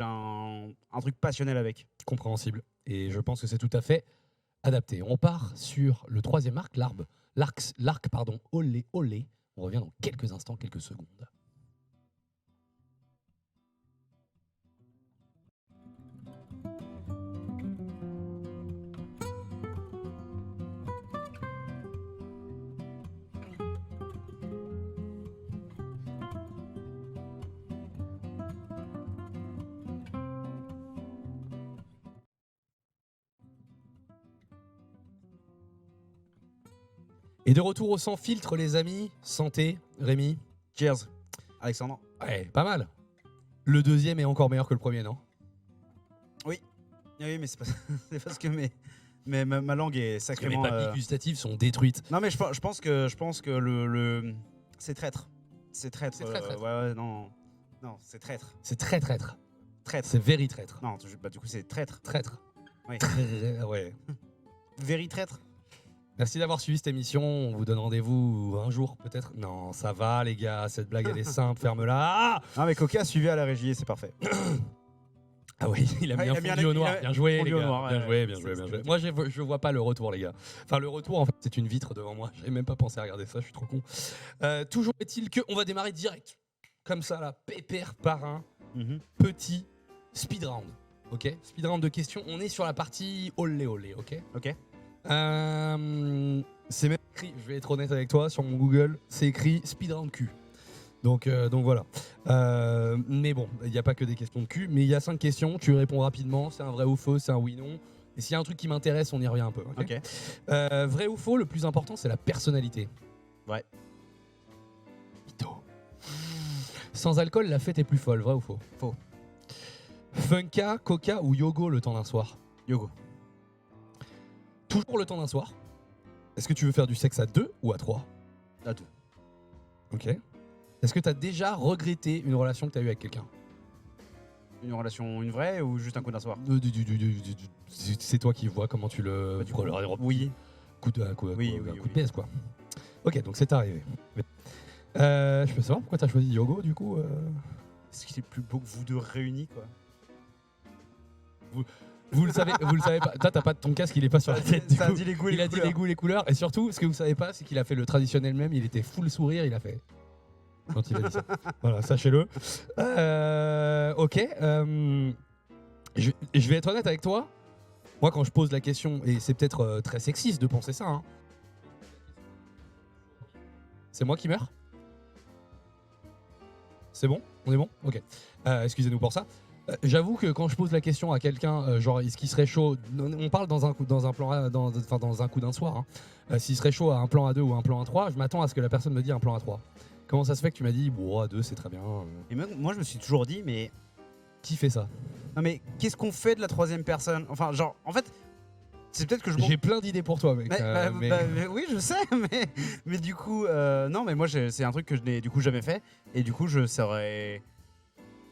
C: un truc passionnel avec.
B: Compréhensible. Et je pense que c'est tout à fait adapté. On part sur le troisième arc, l'arc, olé, olé. On revient dans quelques instants, quelques secondes. Et de retour au sans filtre, les amis. Santé, Rémi.
C: Cheers, Alexandre.
B: Ouais, pas mal. Le deuxième est encore meilleur que le premier, non?
C: Oui, mais c'est parce que ma langue est sacrément.
B: Mes papilles gustatives sont détruites.
C: Non, mais je pense que le c'est traître. C'est traître.
B: C'est très traître.
C: Ouais, non, c'est traître.
B: C'est très traître.
C: Traître.
B: C'est very traître.
C: Non, du coup, c'est traître.
B: Traître.
C: Oui.
B: Ouais.
C: Very traître.
B: Merci d'avoir suivi cette émission. On vous donne rendez-vous un jour, peut-être. Non, ça va, les gars. Cette blague, elle est simple. Ferme-la.
C: Ah, mais Coca suivi à la régie et c'est parfait.
B: Ah oui, il a bien fondu au noir. Bien joué, les gars. Bien joué. Moi, je vois pas le retour, les gars. Enfin, le retour, en fait, c'est une vitre devant moi. J'ai même pas pensé à regarder ça. Je suis trop con. Toujours est-il que on va démarrer direct. Comme ça, là, pépère par un petit speed round. Ok, speed round de questions. On est sur la partie olé olé. Ok.
C: Ok.
B: C'est même écrit, je vais être honnête avec toi, sur mon Google, c'est écrit speedrun cul. Donc voilà. Mais bon, il n'y a pas que des questions de cul, mais il y a 5 questions, tu réponds rapidement, c'est un vrai ou faux, c'est un oui non. Et s'il y a un truc qui m'intéresse, on y revient un peu.
C: Ok.
B: Vrai ou faux, le plus important, c'est la personnalité.
C: Ouais.
B: Mytho. Sans alcool, la fête est plus folle, vrai ou faux?
C: Faux.
B: Funka, Coca ou Yogo le temps d'un soir?
C: Yogo.
B: Toujours le temps d'un soir. Est-ce que tu veux faire du sexe à 2 ou à 3?
C: À 2.
B: Ok. Est-ce que tu as déjà regretté une relation que tu as eue avec quelqu'un?
C: Une relation, une vraie ou juste un coup d'un soir?
B: C'est toi qui vois comment tu le...
C: Bah, du coup, oui.
B: Coup de baisse, quoi. Ok, donc c'est arrivé. Je peux savoir pourquoi tu as choisi Yogo, du coup
C: Est-ce qu'il est plus beau que vous deux réunis, quoi?
B: Vous le savez pas. Toi, t'as pas ton casque, il est pas sur la tête.
C: Il a dit les goûts et
B: dit les goûts, les couleurs. Et surtout, ce que vous savez pas, c'est qu'il a fait le traditionnel même. Il était full sourire. Il a fait. Quand il a dit ça. Voilà, sachez-le. Ok. Je vais être honnête avec toi. Moi, quand je pose la question, et c'est peut-être très sexiste de penser ça. Hein. C'est moi qui meurs? C'est bon? On est bon? Ok. Excusez-nous pour ça. J'avoue que quand je pose la question à quelqu'un, genre est-ce qu'il serait chaud, on parle dans un coup d'un soir, hein. S'il serait chaud à un plan A2 ou un plan A3, je m'attends à ce que la personne me dise un plan A3. Comment ça se fait que tu m'as dit bon A2 c'est très bien?
C: Et moi je me suis toujours dit mais
B: qui fait ça?
C: Non mais qu'est-ce qu'on fait de la troisième personne? Enfin genre en fait c'est peut-être que
B: j'ai plein d'idées pour toi mec.
C: Oui je sais mais du coup non mais moi c'est un truc que je n'ai du coup jamais fait et du coup je serais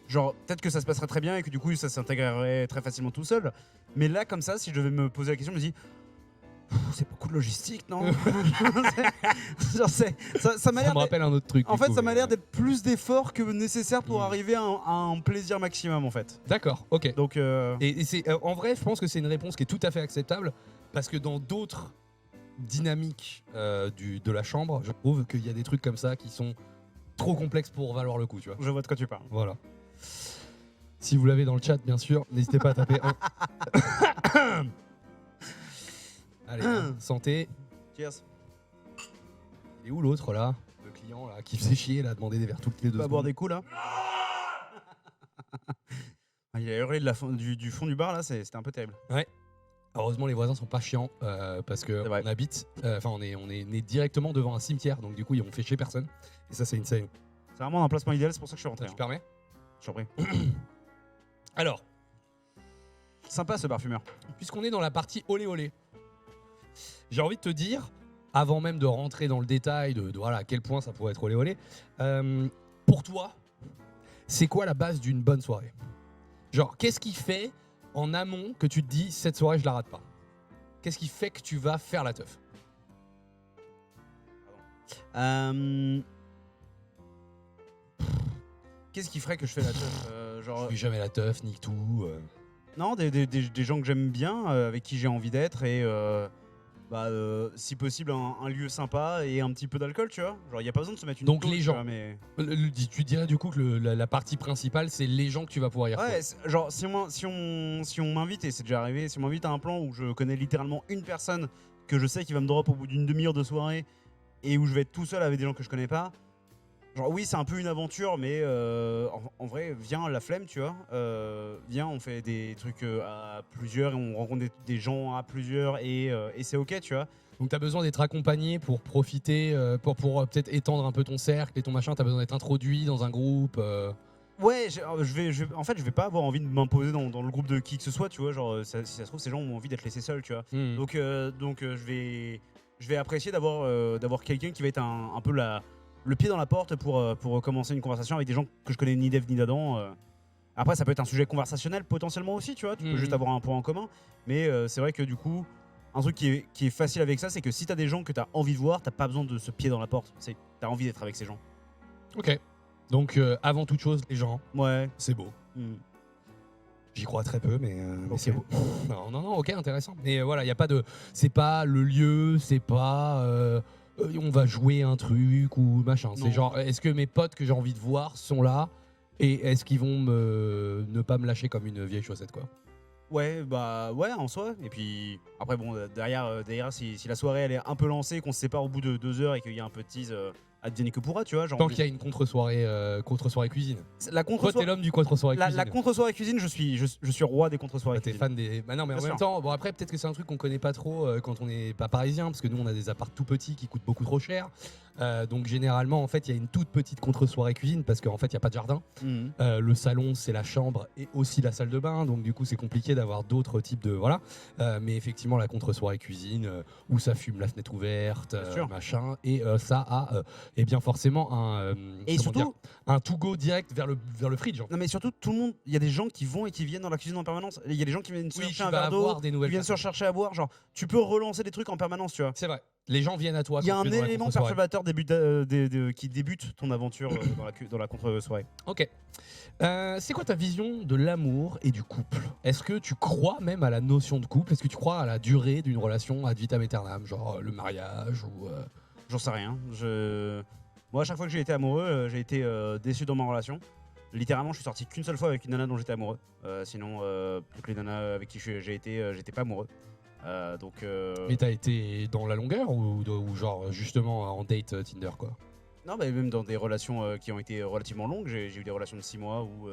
C: genre peut-être que ça se passerait très bien et que du coup ça s'intégrerait très facilement tout seul. Mais là comme ça si je devais me poser la question je me dis c'est beaucoup de logistique non? Genre ça m'a l'air
B: me rappelle un autre truc.
C: En fait ça m'a l'air d'être plus d'efforts que nécessaire pour arriver à un plaisir maximum en fait.
B: D'accord, ok.
C: Donc
B: et c'est en vrai je pense que c'est une réponse qui est tout à fait acceptable parce que dans d'autres dynamiques de la chambre je trouve qu'il y a des trucs comme ça qui sont trop complexe pour valoir le coup, tu vois.
C: Je vois de quoi tu parles.
B: Voilà. Si vous l'avez dans le chat, bien sûr, n'hésitez pas à taper 1. Allez, santé.
C: Cheers.
B: Il est où l'autre là? Le client là qui faisait chier, là, à demander des verres toutes les 2
C: Tu vas boire
B: secondes.
C: des coups là. Il a hurlé du fond du bar là, c'était un peu terrible.
B: Heureusement, les voisins sont pas chiants parce que
C: C'est vrai.
B: on habite, on est né directement devant un cimetière, donc du coup, ils ont fait chier personne. Et ça, c'est insane.
C: C'est vraiment un placement idéal, c'est pour ça que je suis rentré.
B: Tu permets?
C: Je t'en prie.
B: Alors,
C: Sympa ce parfumeur.
B: puisqu'on est dans la partie olé olé, j'ai envie de te dire, avant même de rentrer dans le détail de voilà à quel point ça pourrait être olé olé, pour toi, c'est quoi la base d'une bonne soirée? Genre, qu'est-ce qui fait en amont que tu te dis cette soirée je la rate pas? Qu'est-ce qui fait que tu vas faire la teuf?
C: Qu'est-ce qui ferait que je fais la teuf
B: Je fais jamais la teuf, nique tout.
C: Non, des gens que j'aime bien, avec qui j'ai envie d'être et si possible un lieu sympa et un petit peu d'alcool, tu vois. Genre il y a pas besoin de se mettre une
B: Donc,
C: dose,
B: les
C: tu
B: gens.
C: vois, mais
B: Tu dirais du coup que la partie principale, c'est les gens que tu vas pouvoir y retrouver.
C: ouais, genre si on m'invite, et c'est déjà arrivé, si on m'invite à un plan où je connais littéralement une personne que je sais qui va me drop au bout d'une demi-heure de soirée et où je vais être tout seul avec des gens que je connais pas. Genre oui, c'est un peu une aventure, mais en vrai, viens, la flemme, tu vois. Viens, on fait des trucs à plusieurs et on rencontre des gens à plusieurs et c'est ok, tu vois.
B: Donc tu as besoin d'être accompagné pour profiter, pour peut-être étendre un peu ton cercle et ton machin. Tu as besoin d'être introduit dans un groupe.
C: Ouais, en fait, je vais pas avoir envie de m'imposer dans le groupe de qui que ce soit, tu vois. Genre, si ça se trouve, ces gens ont envie d'être laissés seuls, tu vois.
B: Hmm.
C: Donc, je vais apprécier d'avoir quelqu'un qui va être un peu le pied dans la porte pour commencer une conversation avec des gens que je connais ni d'Ève ni d'Adam. Après, ça peut être un sujet conversationnel potentiellement aussi, tu vois. Tu peux juste avoir un point en commun. Mais c'est vrai que du coup, un truc qui est facile avec ça, c'est que si t'as des gens que t'as envie de voir, t'as pas besoin de ce pied dans la porte. T'as envie d'être avec ces gens.
B: Ok. Donc avant toute chose, les gens,
C: Ouais.
B: c'est beau.
C: Mm.
B: J'y crois très peu, mais
C: Ok.
B: c'est beau. Non, ok, intéressant. Mais voilà, il y a pas de, c'est pas le lieu, c'est pas, on va jouer un truc ou machin.
C: Non.
B: C'est genre, est-ce que mes potes que j'ai envie de voir sont là et est-ce qu'ils vont ne pas me lâcher comme une vieille chaussette, quoi.
C: Ouais, bah ouais, en soi. Et puis après, bon, derrière si la soirée elle est un peu lancée, qu'on se sépare au bout de 2 heures et qu'il y a un peu de tease, advienne que pourra, tu vois. Genre,
B: Tant qu'il y a une contre-soirée cuisine.
C: la
B: Toi, t'es
C: contre-soirée,
B: l'homme du contre-soirée cuisine.
C: la contre-soirée cuisine, je suis roi des contre-soirées
B: T'es
C: cuisine.
B: fan des. Bah non, mais en
C: Bien
B: même
C: sûr.
B: temps, bon après, peut-être que c'est un truc qu'on connaît pas trop quand on n'est pas parisien, parce que nous, on a des apparts tout petits qui coûtent beaucoup trop cher. Donc, généralement, en fait, il y a une toute petite contre-soirée cuisine parce qu'en fait, il n'y a pas de jardin.
C: Mhm.
B: Le salon, c'est la chambre et aussi la salle de bain. Donc, du coup, c'est compliqué d'avoir d'autres types de. Voilà. Mais effectivement, la contre-soirée cuisine où ça fume la fenêtre ouverte,
C: Bien sûr.
B: machin. Et ça a, eh bien, forcément un.
C: Et
B: comment
C: surtout,
B: dire, un to-go direct vers le fridge. En fait.
C: non mais surtout, tout le monde, il y a des gens qui vont et qui viennent dans la cuisine en permanence. Il y a des gens qui viennent se
B: Oui,
C: chercher
B: tu
C: un
B: vas
C: verre d'eau,
B: avoir des
C: qui
B: nouvelles
C: viennent se
B: personnes.
C: chercher à boire. Genre, tu peux relancer des trucs en permanence, tu vois.
B: C'est vrai. Les gens viennent à toi.
C: Il y a
B: quand
C: un
B: tu es dans la
C: élément
B: contre-soirée.
C: perturbateur qui débute ton aventure dans la contre-soirée.
B: Ok. C'est quoi ta vision de l'amour et du couple? Est-ce que tu crois même à la notion de couple? Est-ce que tu crois à la durée d'une relation ad vitam aeternam, genre le mariage ou
C: J'en sais rien. Moi, à chaque fois que j'ai été amoureux, j'ai été déçu dans ma relation. Littéralement, je suis sorti qu'une seule fois avec une nana dont j'étais amoureux. Sinon, toutes les nanas avec qui j'ai été, j'étais pas amoureux.
B: Mais t'as été dans la longueur ou genre justement en date Tinder quoi?
C: Non, mais même dans des relations qui ont été relativement longues, j'ai eu des relations de 6 mois où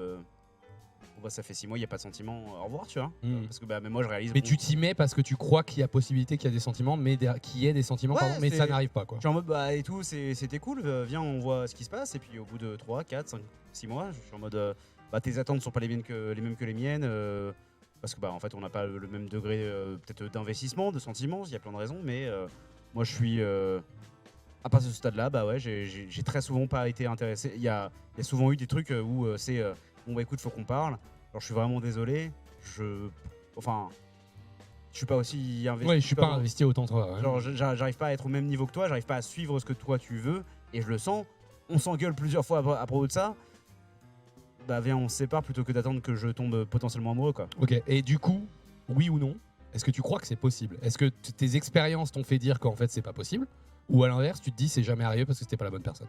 C: ça fait 6 mois, il n'y a pas de sentiments, au revoir, tu vois. Parce que même moi, je réalise.
B: Mais
C: bon,
B: tu t'y mets parce que tu crois qu'il y a possibilité qu'il y a des sentiments, mais qu'il y ait des sentiments,
C: Ouais,
B: pardon, mais
C: c'est-
B: ça n'arrive pas quoi.
C: Je suis en mode, et tout, c'était cool, viens, on voit ce qui se passe. Et puis au bout de 3, 4, 5, 6 mois, je suis en mode, tes attentes sont pas les mêmes que les miennes. Parce que en fait, on n'a pas le même degré peut-être d'investissement, de sentiments, il y a plein de raisons. Mais moi, je suis. À partir de ce stade-là, j'ai très souvent pas été intéressé. Il y a souvent eu des trucs où c'est bon, écoute, faut qu'on parle. Alors, je suis vraiment désolé. Je suis pas aussi investi.
B: Ouais, je suis pas investi autant que toi. Ouais.
C: Genre, j'arrive pas à être au même niveau que toi, j'arrive pas à suivre ce que toi tu veux, et je le sens. On s'engueule plusieurs fois à propos de ça. Viens, on se sépare plutôt que d'attendre que je tombe potentiellement amoureux, quoi.
B: Ok. Et du coup, oui ou non, est-ce que tu crois que c'est possible? Est-ce que tes expériences t'ont fait dire qu'en fait c'est pas possible? Ou à l'inverse, tu te dis c'est jamais arrivé parce que c'était pas la bonne personne?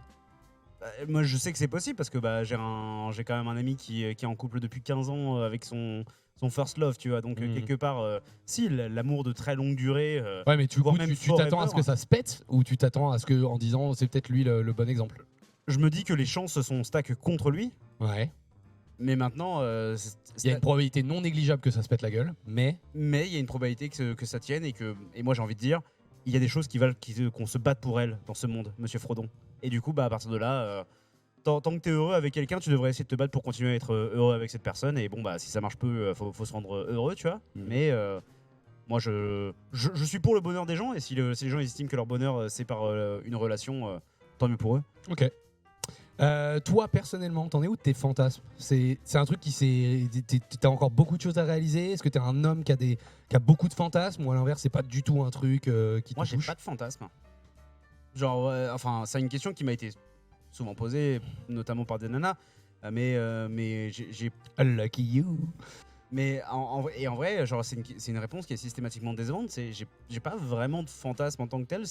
C: Moi, je sais que c'est possible parce que j'ai quand même un ami qui est en couple depuis 15 ans avec son first love, tu vois. Donc, quelque part, si, l'amour de très longue durée.
B: Ouais, mais
C: voire même
B: tu t'attends à ce que ça se pète ou tu t'attends à ce que, en disant c'est peut-être lui le bon exemple?
C: Je me dis que les chances sont stack contre lui,
B: Ouais.
C: mais maintenant,
B: Il y a une probabilité non négligeable que ça se pète la gueule, mais
C: mais il y a une probabilité que ça tienne et moi j'ai envie de dire, il y a des choses qui valent qu'on se batte pour elles dans ce monde, Monsieur Frodon. Et du coup, à partir de là, tant que tu es heureux avec quelqu'un, tu devrais essayer de te battre pour continuer à être heureux avec cette personne. Et bon, si ça marche peu, faut se rendre heureux, tu vois. Mais moi, je suis pour le bonheur des gens. Et si les gens estiment que leur bonheur, c'est par une relation, tant mieux pour eux.
B: ok. Toi, personnellement, t'en es où de tes fantasmes? C'est un truc t'as encore beaucoup de choses à réaliser? Est-ce que t'es un homme qui a beaucoup de fantasmes? Ou à l'inverse, c'est pas du tout un truc qui te
C: Moi, j'ai
B: touche?
C: pas de fantasme. Genre, c'est une question qui m'a été souvent posée, notamment par des nanas. Mais j'ai.
B: Lucky you.
C: Mais en vrai, genre, c'est une réponse qui est systématiquement décevante. J'ai pas vraiment de fantasme en tant que tel.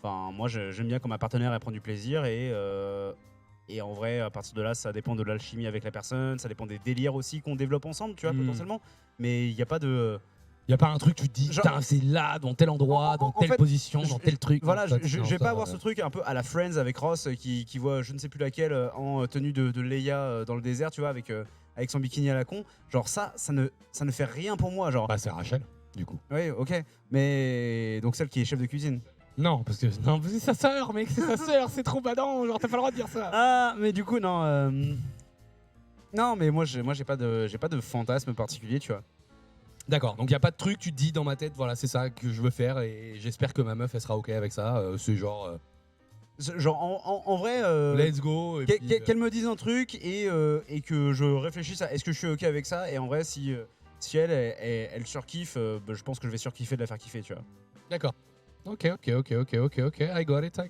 C: Moi, j'aime bien quand ma partenaire elle prend du plaisir et en vrai, à partir de là, ça dépend de l'alchimie avec la personne, ça dépend des délires aussi qu'on développe ensemble, tu vois, potentiellement. Mais il n'y a pas de.
B: Y a pas un truc, tu te dis,
C: Genre-
B: putain, c'est là, dans tel endroit, dans telle
C: fait,
B: position, dans tel truc.
C: Voilà,
B: dans
C: je
B: tel-
C: vais
B: non,
C: pas
B: ça,
C: avoir ce truc un peu à la Friends avec Ross qui voit je ne sais plus laquelle en tenue de Leia dans le désert, tu vois, avec son bikini à la con. Genre ça ne fait rien pour moi. Genre,
B: Bah, c'est Rachel, du coup.
C: oui, ok. Mais donc celle qui est chef de cuisine.
B: Non, parce que c'est sa sœur, mec, c'est sa sœur, c'est trop badant, genre t'as pas le droit de dire ça.
C: Ah, mais du coup, non. Non, mais moi, j'ai pas de fantasme particulier, tu vois.
B: D'accord, donc il y a pas de truc, tu te dis dans ma tête, voilà, c'est ça que je veux faire et j'espère que ma meuf elle sera ok avec ça. C'est genre,
C: Genre, en vrai,
B: let's go. Et puis,
C: qu'elle me dise un truc et que je réfléchisse à est-ce que je suis ok avec ça. Et en vrai, si elle surkiffe, je pense que je vais surkiffer de la faire kiffer, tu vois.
B: D'accord. Ok. I got it.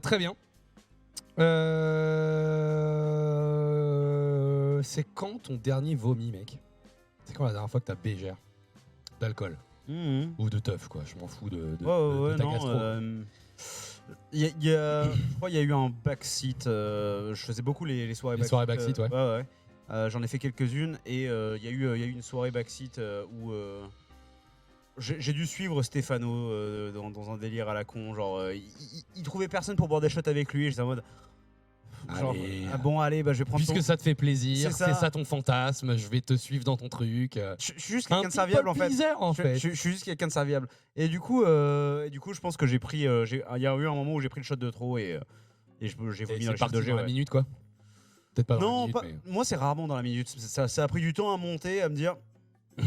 B: Très bien. C'est quand ton dernier vomi, mec? C'est quand la dernière fois que t'as bégère d'alcool ou de teuf, quoi? Je m'en fous de ta gastro.
C: Je crois qu'il y a eu un backseat. Je faisais beaucoup les soirées
B: Les soirées backseat, ouais.
C: Ouais. J'en ai fait quelques-unes et il y a eu une soirée backseat où j'ai dû suivre Stéphano dans un délire à la con. Genre, il trouvait personne pour boire des shots avec lui. Et j'étais en mode. Genre,
B: Allez.
C: ah bon, allez, je vais prendre
B: Puisque ça te fait plaisir,
C: C'est
B: c'est
C: ça.
B: ça ton fantasme, je vais te suivre dans ton truc.
C: Je suis juste
B: Un
C: quelqu'un de
B: petit
C: serviable en fait.
B: pleaser, en fait.
C: Je suis juste quelqu'un de serviable. Et du coup, je pense que j'ai pris. Il y a eu un moment où j'ai pris le shot de trop et j'ai vomi
B: Et
C: dans
B: c'est
C: le shot
B: parti
C: de
B: dans
C: jet.
B: la minute, quoi. Peut-être pas dans la
C: Non,
B: minute, mais
C: moi c'est rarement dans la minute. Ça a pris du temps à monter, à me dire.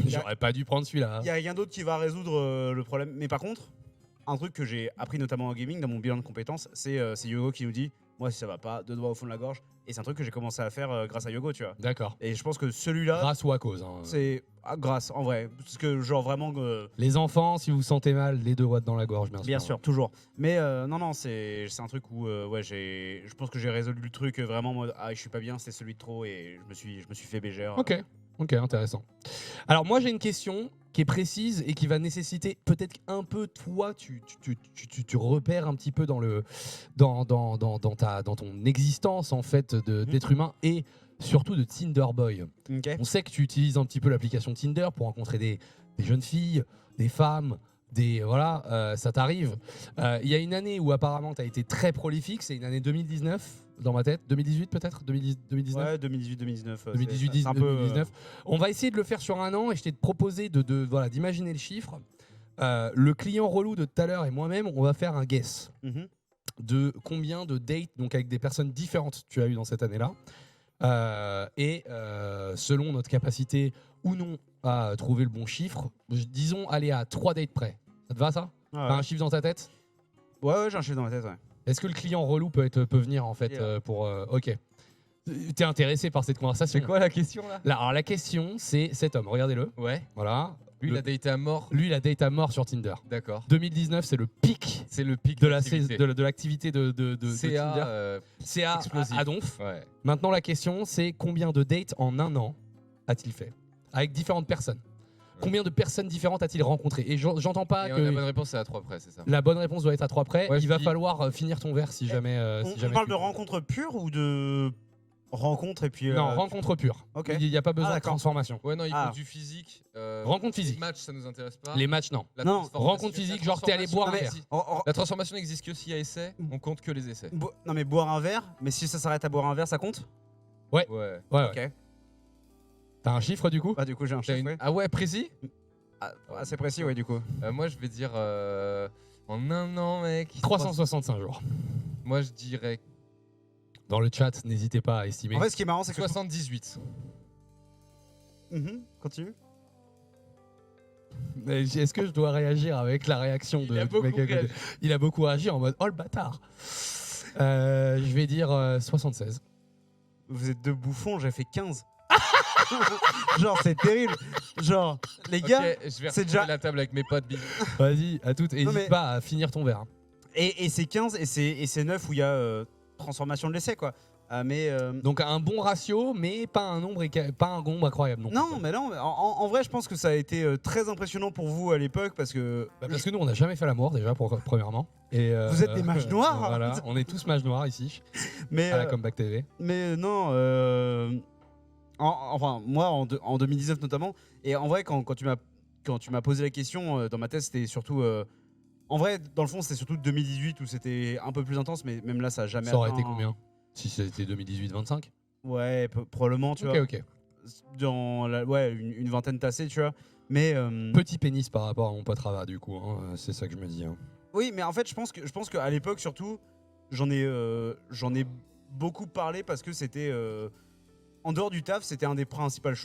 B: j'aurais pas dû prendre celui-là.
C: Il y a rien d'autre qui va résoudre le problème. Mais par contre, un truc que j'ai appris notamment en gaming, dans mon bilan de compétences, c'est Yogo qui nous dit moi si ça va pas, 2 doigts au fond de la gorge. Et c'est un truc que j'ai commencé à faire grâce à Yogo, tu vois.
B: D'accord.
C: Et je pense que celui-là,
B: Grâce ou à cause. Hein.
C: c'est grâce en vrai. Parce que genre vraiment.
B: Les enfants, si vous vous sentez mal, les 2 watts dans la gorge,
C: Bien sûr, toujours. Mais non, c'est un truc où je pense que j'ai résolu le truc vraiment en mode je suis pas bien, c'était celui de trop et je me suis fait bégère.
B: Ok, intéressant. Alors moi j'ai une question qui est précise et qui va nécessiter peut-être un peu toi, tu repères un petit peu dans ton existence en fait d'être humain et surtout de Tinder Boy.
C: Ok.
B: On sait que tu utilises un petit peu l'application Tinder pour rencontrer des jeunes filles, des femmes, ça t'arrive. Il y a une année où apparemment tu as été très prolifique, c'est une année 2019 dans ma tête, 2018 peut-être, 2019.
C: Ouais, 2018-2019.
B: 2018-2019. On va essayer de le faire sur un an et je t'ai proposé d'imaginer le chiffre. Le client relou de tout à l'heure et moi-même, on va faire un guess de combien de dates, donc avec des personnes différentes, tu as eu dans cette année-là. Selon notre capacité ou non à trouver le bon chiffre, disons aller à 3 dates près. Ça te va ça? T'as un chiffre dans ta tête?
C: Ouais, j'ai un chiffre dans ma tête, ouais.
B: Est-ce que le client relou peut venir en fait pour... Ok. T'es intéressé par cette conversation?
D: C'est quoi la question là?
B: Alors la question, c'est cet homme, regardez-le.
D: Ouais.
B: Voilà.
D: Lui, il a daté à mort.
B: Lui, il a date à mort sur Tinder.
D: D'accord.
B: 2019, c'est le pic
D: C'est le pic
B: de
D: l'activité.
B: l'activité de Tinder. CA
D: explosif.
B: à donf.
D: Ouais.
B: Maintenant, la question, c'est combien de dates en un an a-t-il fait avec différentes personnes. Combien de personnes différentes a-t-il rencontré? Et j'entends pas
D: Et
B: que
D: la bonne réponse, c'est à 3 près, c'est ça.
B: la bonne réponse doit être à 3 près.
D: Ouais,
B: Il
D: je
B: va
D: dis-
B: falloir finir ton verre si jamais.
C: On parle de rencontre pure ou de rencontre et puis.
B: Non, rencontre pure.
C: Ok.
B: Il n'y a pas besoin de
C: d'accord.
B: transformation.
D: Ouais, non, il
C: Ah.
D: faut du physique.
B: Rencontre physique.
D: Les matchs, ça nous intéresse pas.
B: Les matchs, non.
D: La
C: Non.
D: transformation-
B: Rencontre physique,
D: la
B: genre t'es allé boire un
D: transformation
B: verre.
D: existe- La transformation n'existe que s'il y a essai, on compte que les essais.
C: Non, mais boire un verre, mais si ça s'arrête à boire un verre, ça compte?
D: Ouais.
B: Ouais,
C: Ok.
B: ouais. T'as un chiffre du coup?
C: Bah, du coup, j'ai un
D: T'as
C: chiffre.
D: une-
C: Ouais.
D: Ah ouais, précis.
C: Assez précis, ouais, du coup.
D: Moi, je vais dire en un an, mec.
B: 365 jours.
D: Moi, je dirais
B: Dans le chat, n'hésitez pas à estimer.
C: En fait, ce qui est marrant, c'est que.
D: 78.
C: Continue.
B: Est-ce que je dois réagir avec la réaction
D: Il
B: de
D: a
B: du
D: beaucoup
B: mec à côté?
D: réagi.
B: Il a beaucoup réagi en mode oh le bâtard. Je vais dire 76.
C: Vous êtes deux bouffons, j'ai fait 15. Genre, c'est terrible. Genre, les gars.
D: Ok, je vais
C: c'est
D: retrouver
C: déjà-
D: la table avec mes potes. Bisous.
B: Vas-y, à toutes. N'hésite
C: mais-
B: pas à finir ton verre.
C: Et c'est 15 et c'est 9 où il y a transformation de l'essai, quoi. Mais.
B: Donc un bon ratio, mais pas un nombre, incroyable.
C: Non, mais non, en vrai, je pense que ça a été très impressionnant pour vous à l'époque parce que.
B: Bah, parce que nous, on n'a jamais fait l'amour déjà, premièrement. Et,
C: Vous êtes des mages noirs.
B: Voilà, on est tous mages noirs ici,
C: Mais,
B: à la Comeback TV.
C: mais non, enfin, moi, en 2019 notamment, et en vrai, quand tu m'as posé la question, dans ma tête, c'était surtout. En vrai, dans le fond, c'était surtout 2018 où c'était un peu plus intense, mais même là, ça a jamais
B: Ça aurait
C: atteint-
B: été combien? Si c'était 2018-25?
C: Ouais, probablement, tu vois.
B: Ok.
C: Dans une vingtaine tassée, tu vois. Mais.
B: Petit pénis par rapport à mon pote Rava, du coup. Hein, c'est ça que je me dis. Hein.
C: Oui, mais en fait, je pense qu'à l'époque, surtout, j'en ai beaucoup parlé parce que c'était. En dehors du taf, c'était une des principales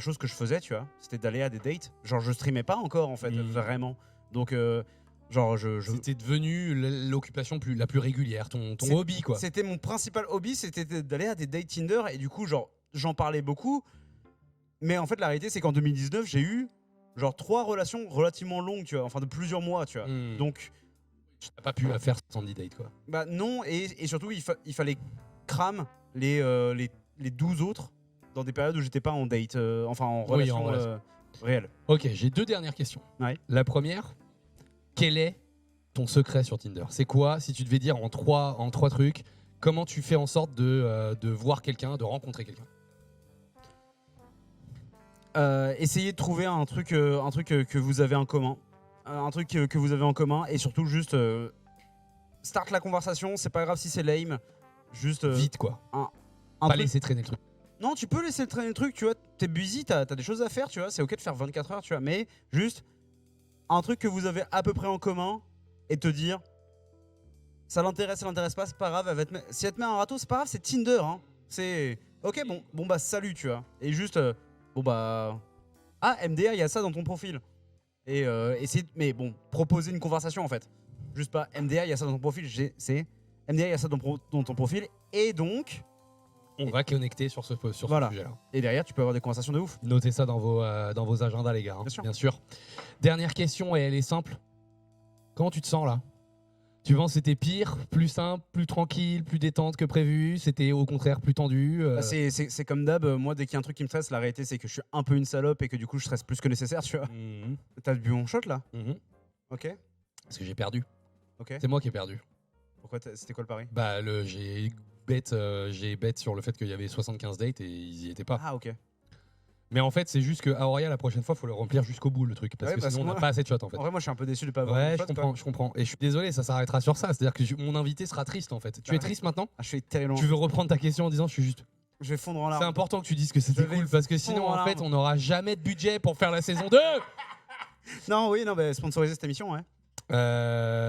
C: choses que je faisais, tu vois. C'était d'aller à des dates. Genre, je streamais pas encore, en fait, vraiment. Donc, genre,
B: C'était devenu l'occupation la plus régulière, ton hobby, quoi.
C: C'était mon principal hobby, c'était d'aller à des dates Tinder. Et du coup, genre, j'en parlais beaucoup. Mais en fait, la réalité, c'est qu'en 2019, j'ai eu, genre, 3 relations relativement longues, tu vois. Enfin, de plusieurs mois, tu vois. Donc,
B: t'as pas pu la faire sans date, quoi.
C: bah non, et surtout, il fallait cram les 12 autres dans des périodes où j'étais pas en date, enfin en
B: Oui,
C: relation,
B: en relation.
C: réelle.
B: Ok, j'ai 2 dernières questions.
C: Ouais.
B: La première, quel est ton secret sur Tinder? C'est quoi, si tu devais dire en trois trucs, comment tu fais en sorte de voir quelqu'un, de rencontrer quelqu'un?
C: Essayez de trouver un truc que vous avez en commun. Un truc que vous avez en commun et surtout juste start la conversation, c'est pas grave si c'est lame. Juste
B: Vite, quoi.
C: un
B: Pas
C: truc-
B: laisser traîner le truc.
C: Non, tu peux laisser traîner le truc, tu vois, t'es busy, t'as des choses à faire, tu vois, c'est ok de faire 24 heures, tu vois, mais juste un truc que vous avez à peu près en commun et te dire ça l'intéresse pas, c'est pas grave, si elle te met un râteau, c'est pas grave, c'est Tinder, hein. C'est ok, bon bah salut, tu vois, et juste bon bah ah MDA, il y a ça dans ton profil et essayer mais bon, proposer une conversation en fait, juste pas MDA, il y a ça dans ton profil, c'est MDA, il y a ça dans ton profil et donc
B: On va connecter sur ce
C: Voilà.
B: sujet-là.
C: et derrière tu peux avoir des conversations de ouf.
B: Notez ça dans vos agendas, les gars. Hein,
C: Bien sûr.
B: Dernière question, et elle est simple. Comment tu te sens là? Tu penses que c'était pire, plus simple, plus tranquille, plus détente que prévu? C'était au contraire plus tendu?
C: Bah, c'est comme d'hab, moi dès qu'il y a un truc qui me stresse, la réalité c'est que je suis un peu une salope et que du coup je stresse plus que nécessaire, tu vois.
B: Mhm.
C: T'as bu mon shot là?
B: Mhm.
C: Ok.
B: Parce que j'ai perdu.
C: Ok.
B: C'est moi qui ai perdu.
C: Pourquoi c'était quoi le pari?
B: Bah, j'ai bet sur le fait qu'il y avait 75 dates et ils y étaient pas.
C: Ah ok.
B: Mais en fait, c'est juste que Aoria, la prochaine fois, faut le remplir jusqu'au bout le truc. Parce
C: Ouais,
B: que
C: parce
B: sinon,
C: que
B: on n'a
C: moi-
B: pas assez de shots en fait.
C: En vrai moi je suis un peu déçu de pas avoir
B: Ouais,
C: mon
B: je
C: shot,
B: comprends, je comprends. Et je suis désolé, ça s'arrêtera sur ça. C'est-à-dire que mon invité sera triste en fait. Tu es
C: Ouais.
B: triste maintenant?
C: Ah, je suis terriblement.
B: Tu veux reprendre ta question en disant je suis juste.
C: Je vais fondre en
B: C'est
C: larmes.
B: important que tu dises que c'était
C: Je vais
B: cool parce que sinon
C: fondre en
B: en fait
C: larmes.
B: on n'aura jamais de budget pour faire la saison 2.
C: Non oui non mais sponsoriser cette émission ouais.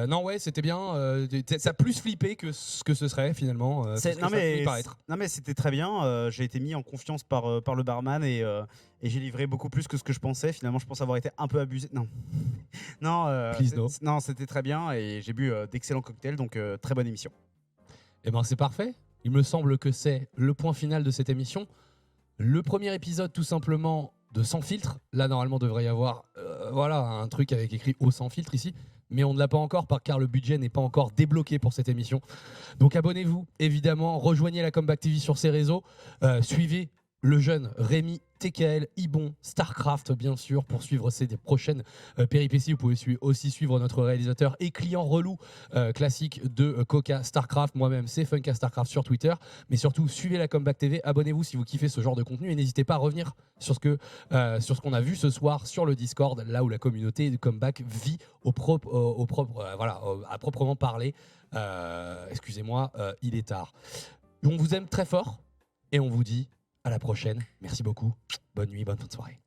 B: Non ouais c'était bien. Ça a plus flippé que ce que ce serait finalement.
C: C'est-
B: C'est ce que ça finit par être.
C: Non mais c'était très bien. J'ai été mis en confiance par le barman et j'ai livré beaucoup plus que ce que je pensais. Finalement, je pense avoir été un peu abusé. Non, non,
B: Please no.
C: non, c'était très bien et j'ai bu d'excellents cocktails. Donc très bonne émission.
B: Eh ben c'est parfait. Il me semble que c'est le point final de cette émission. Le premier épisode tout simplement de Sans Filtre. Là normalement devrait y avoir voilà un truc avec écrit au Sans Filtre ici. Mais on ne l'a pas encore car le budget n'est pas encore débloqué pour cette émission. Donc abonnez-vous évidemment, rejoignez la Comeback TV sur ses réseaux, suivez le jeune Rémi, TKL, Ibon, Starcraft bien sûr pour suivre ces prochaines péripéties. Vous pouvez aussi suivre notre réalisateur et client relou classique de Coca Starcraft, moi-même c'est Funka Starcraft sur Twitter, mais surtout suivez la Comeback TV, abonnez-vous si vous kiffez ce genre de contenu et n'hésitez pas à revenir sur ce qu'on a vu ce soir sur le Discord, là où la communauté de Comeback vit à proprement parler. Excusez-moi, il est tard. On vous aime très fort et on vous dit à la prochaine. Merci beaucoup. Bonne nuit, bonne fin de soirée.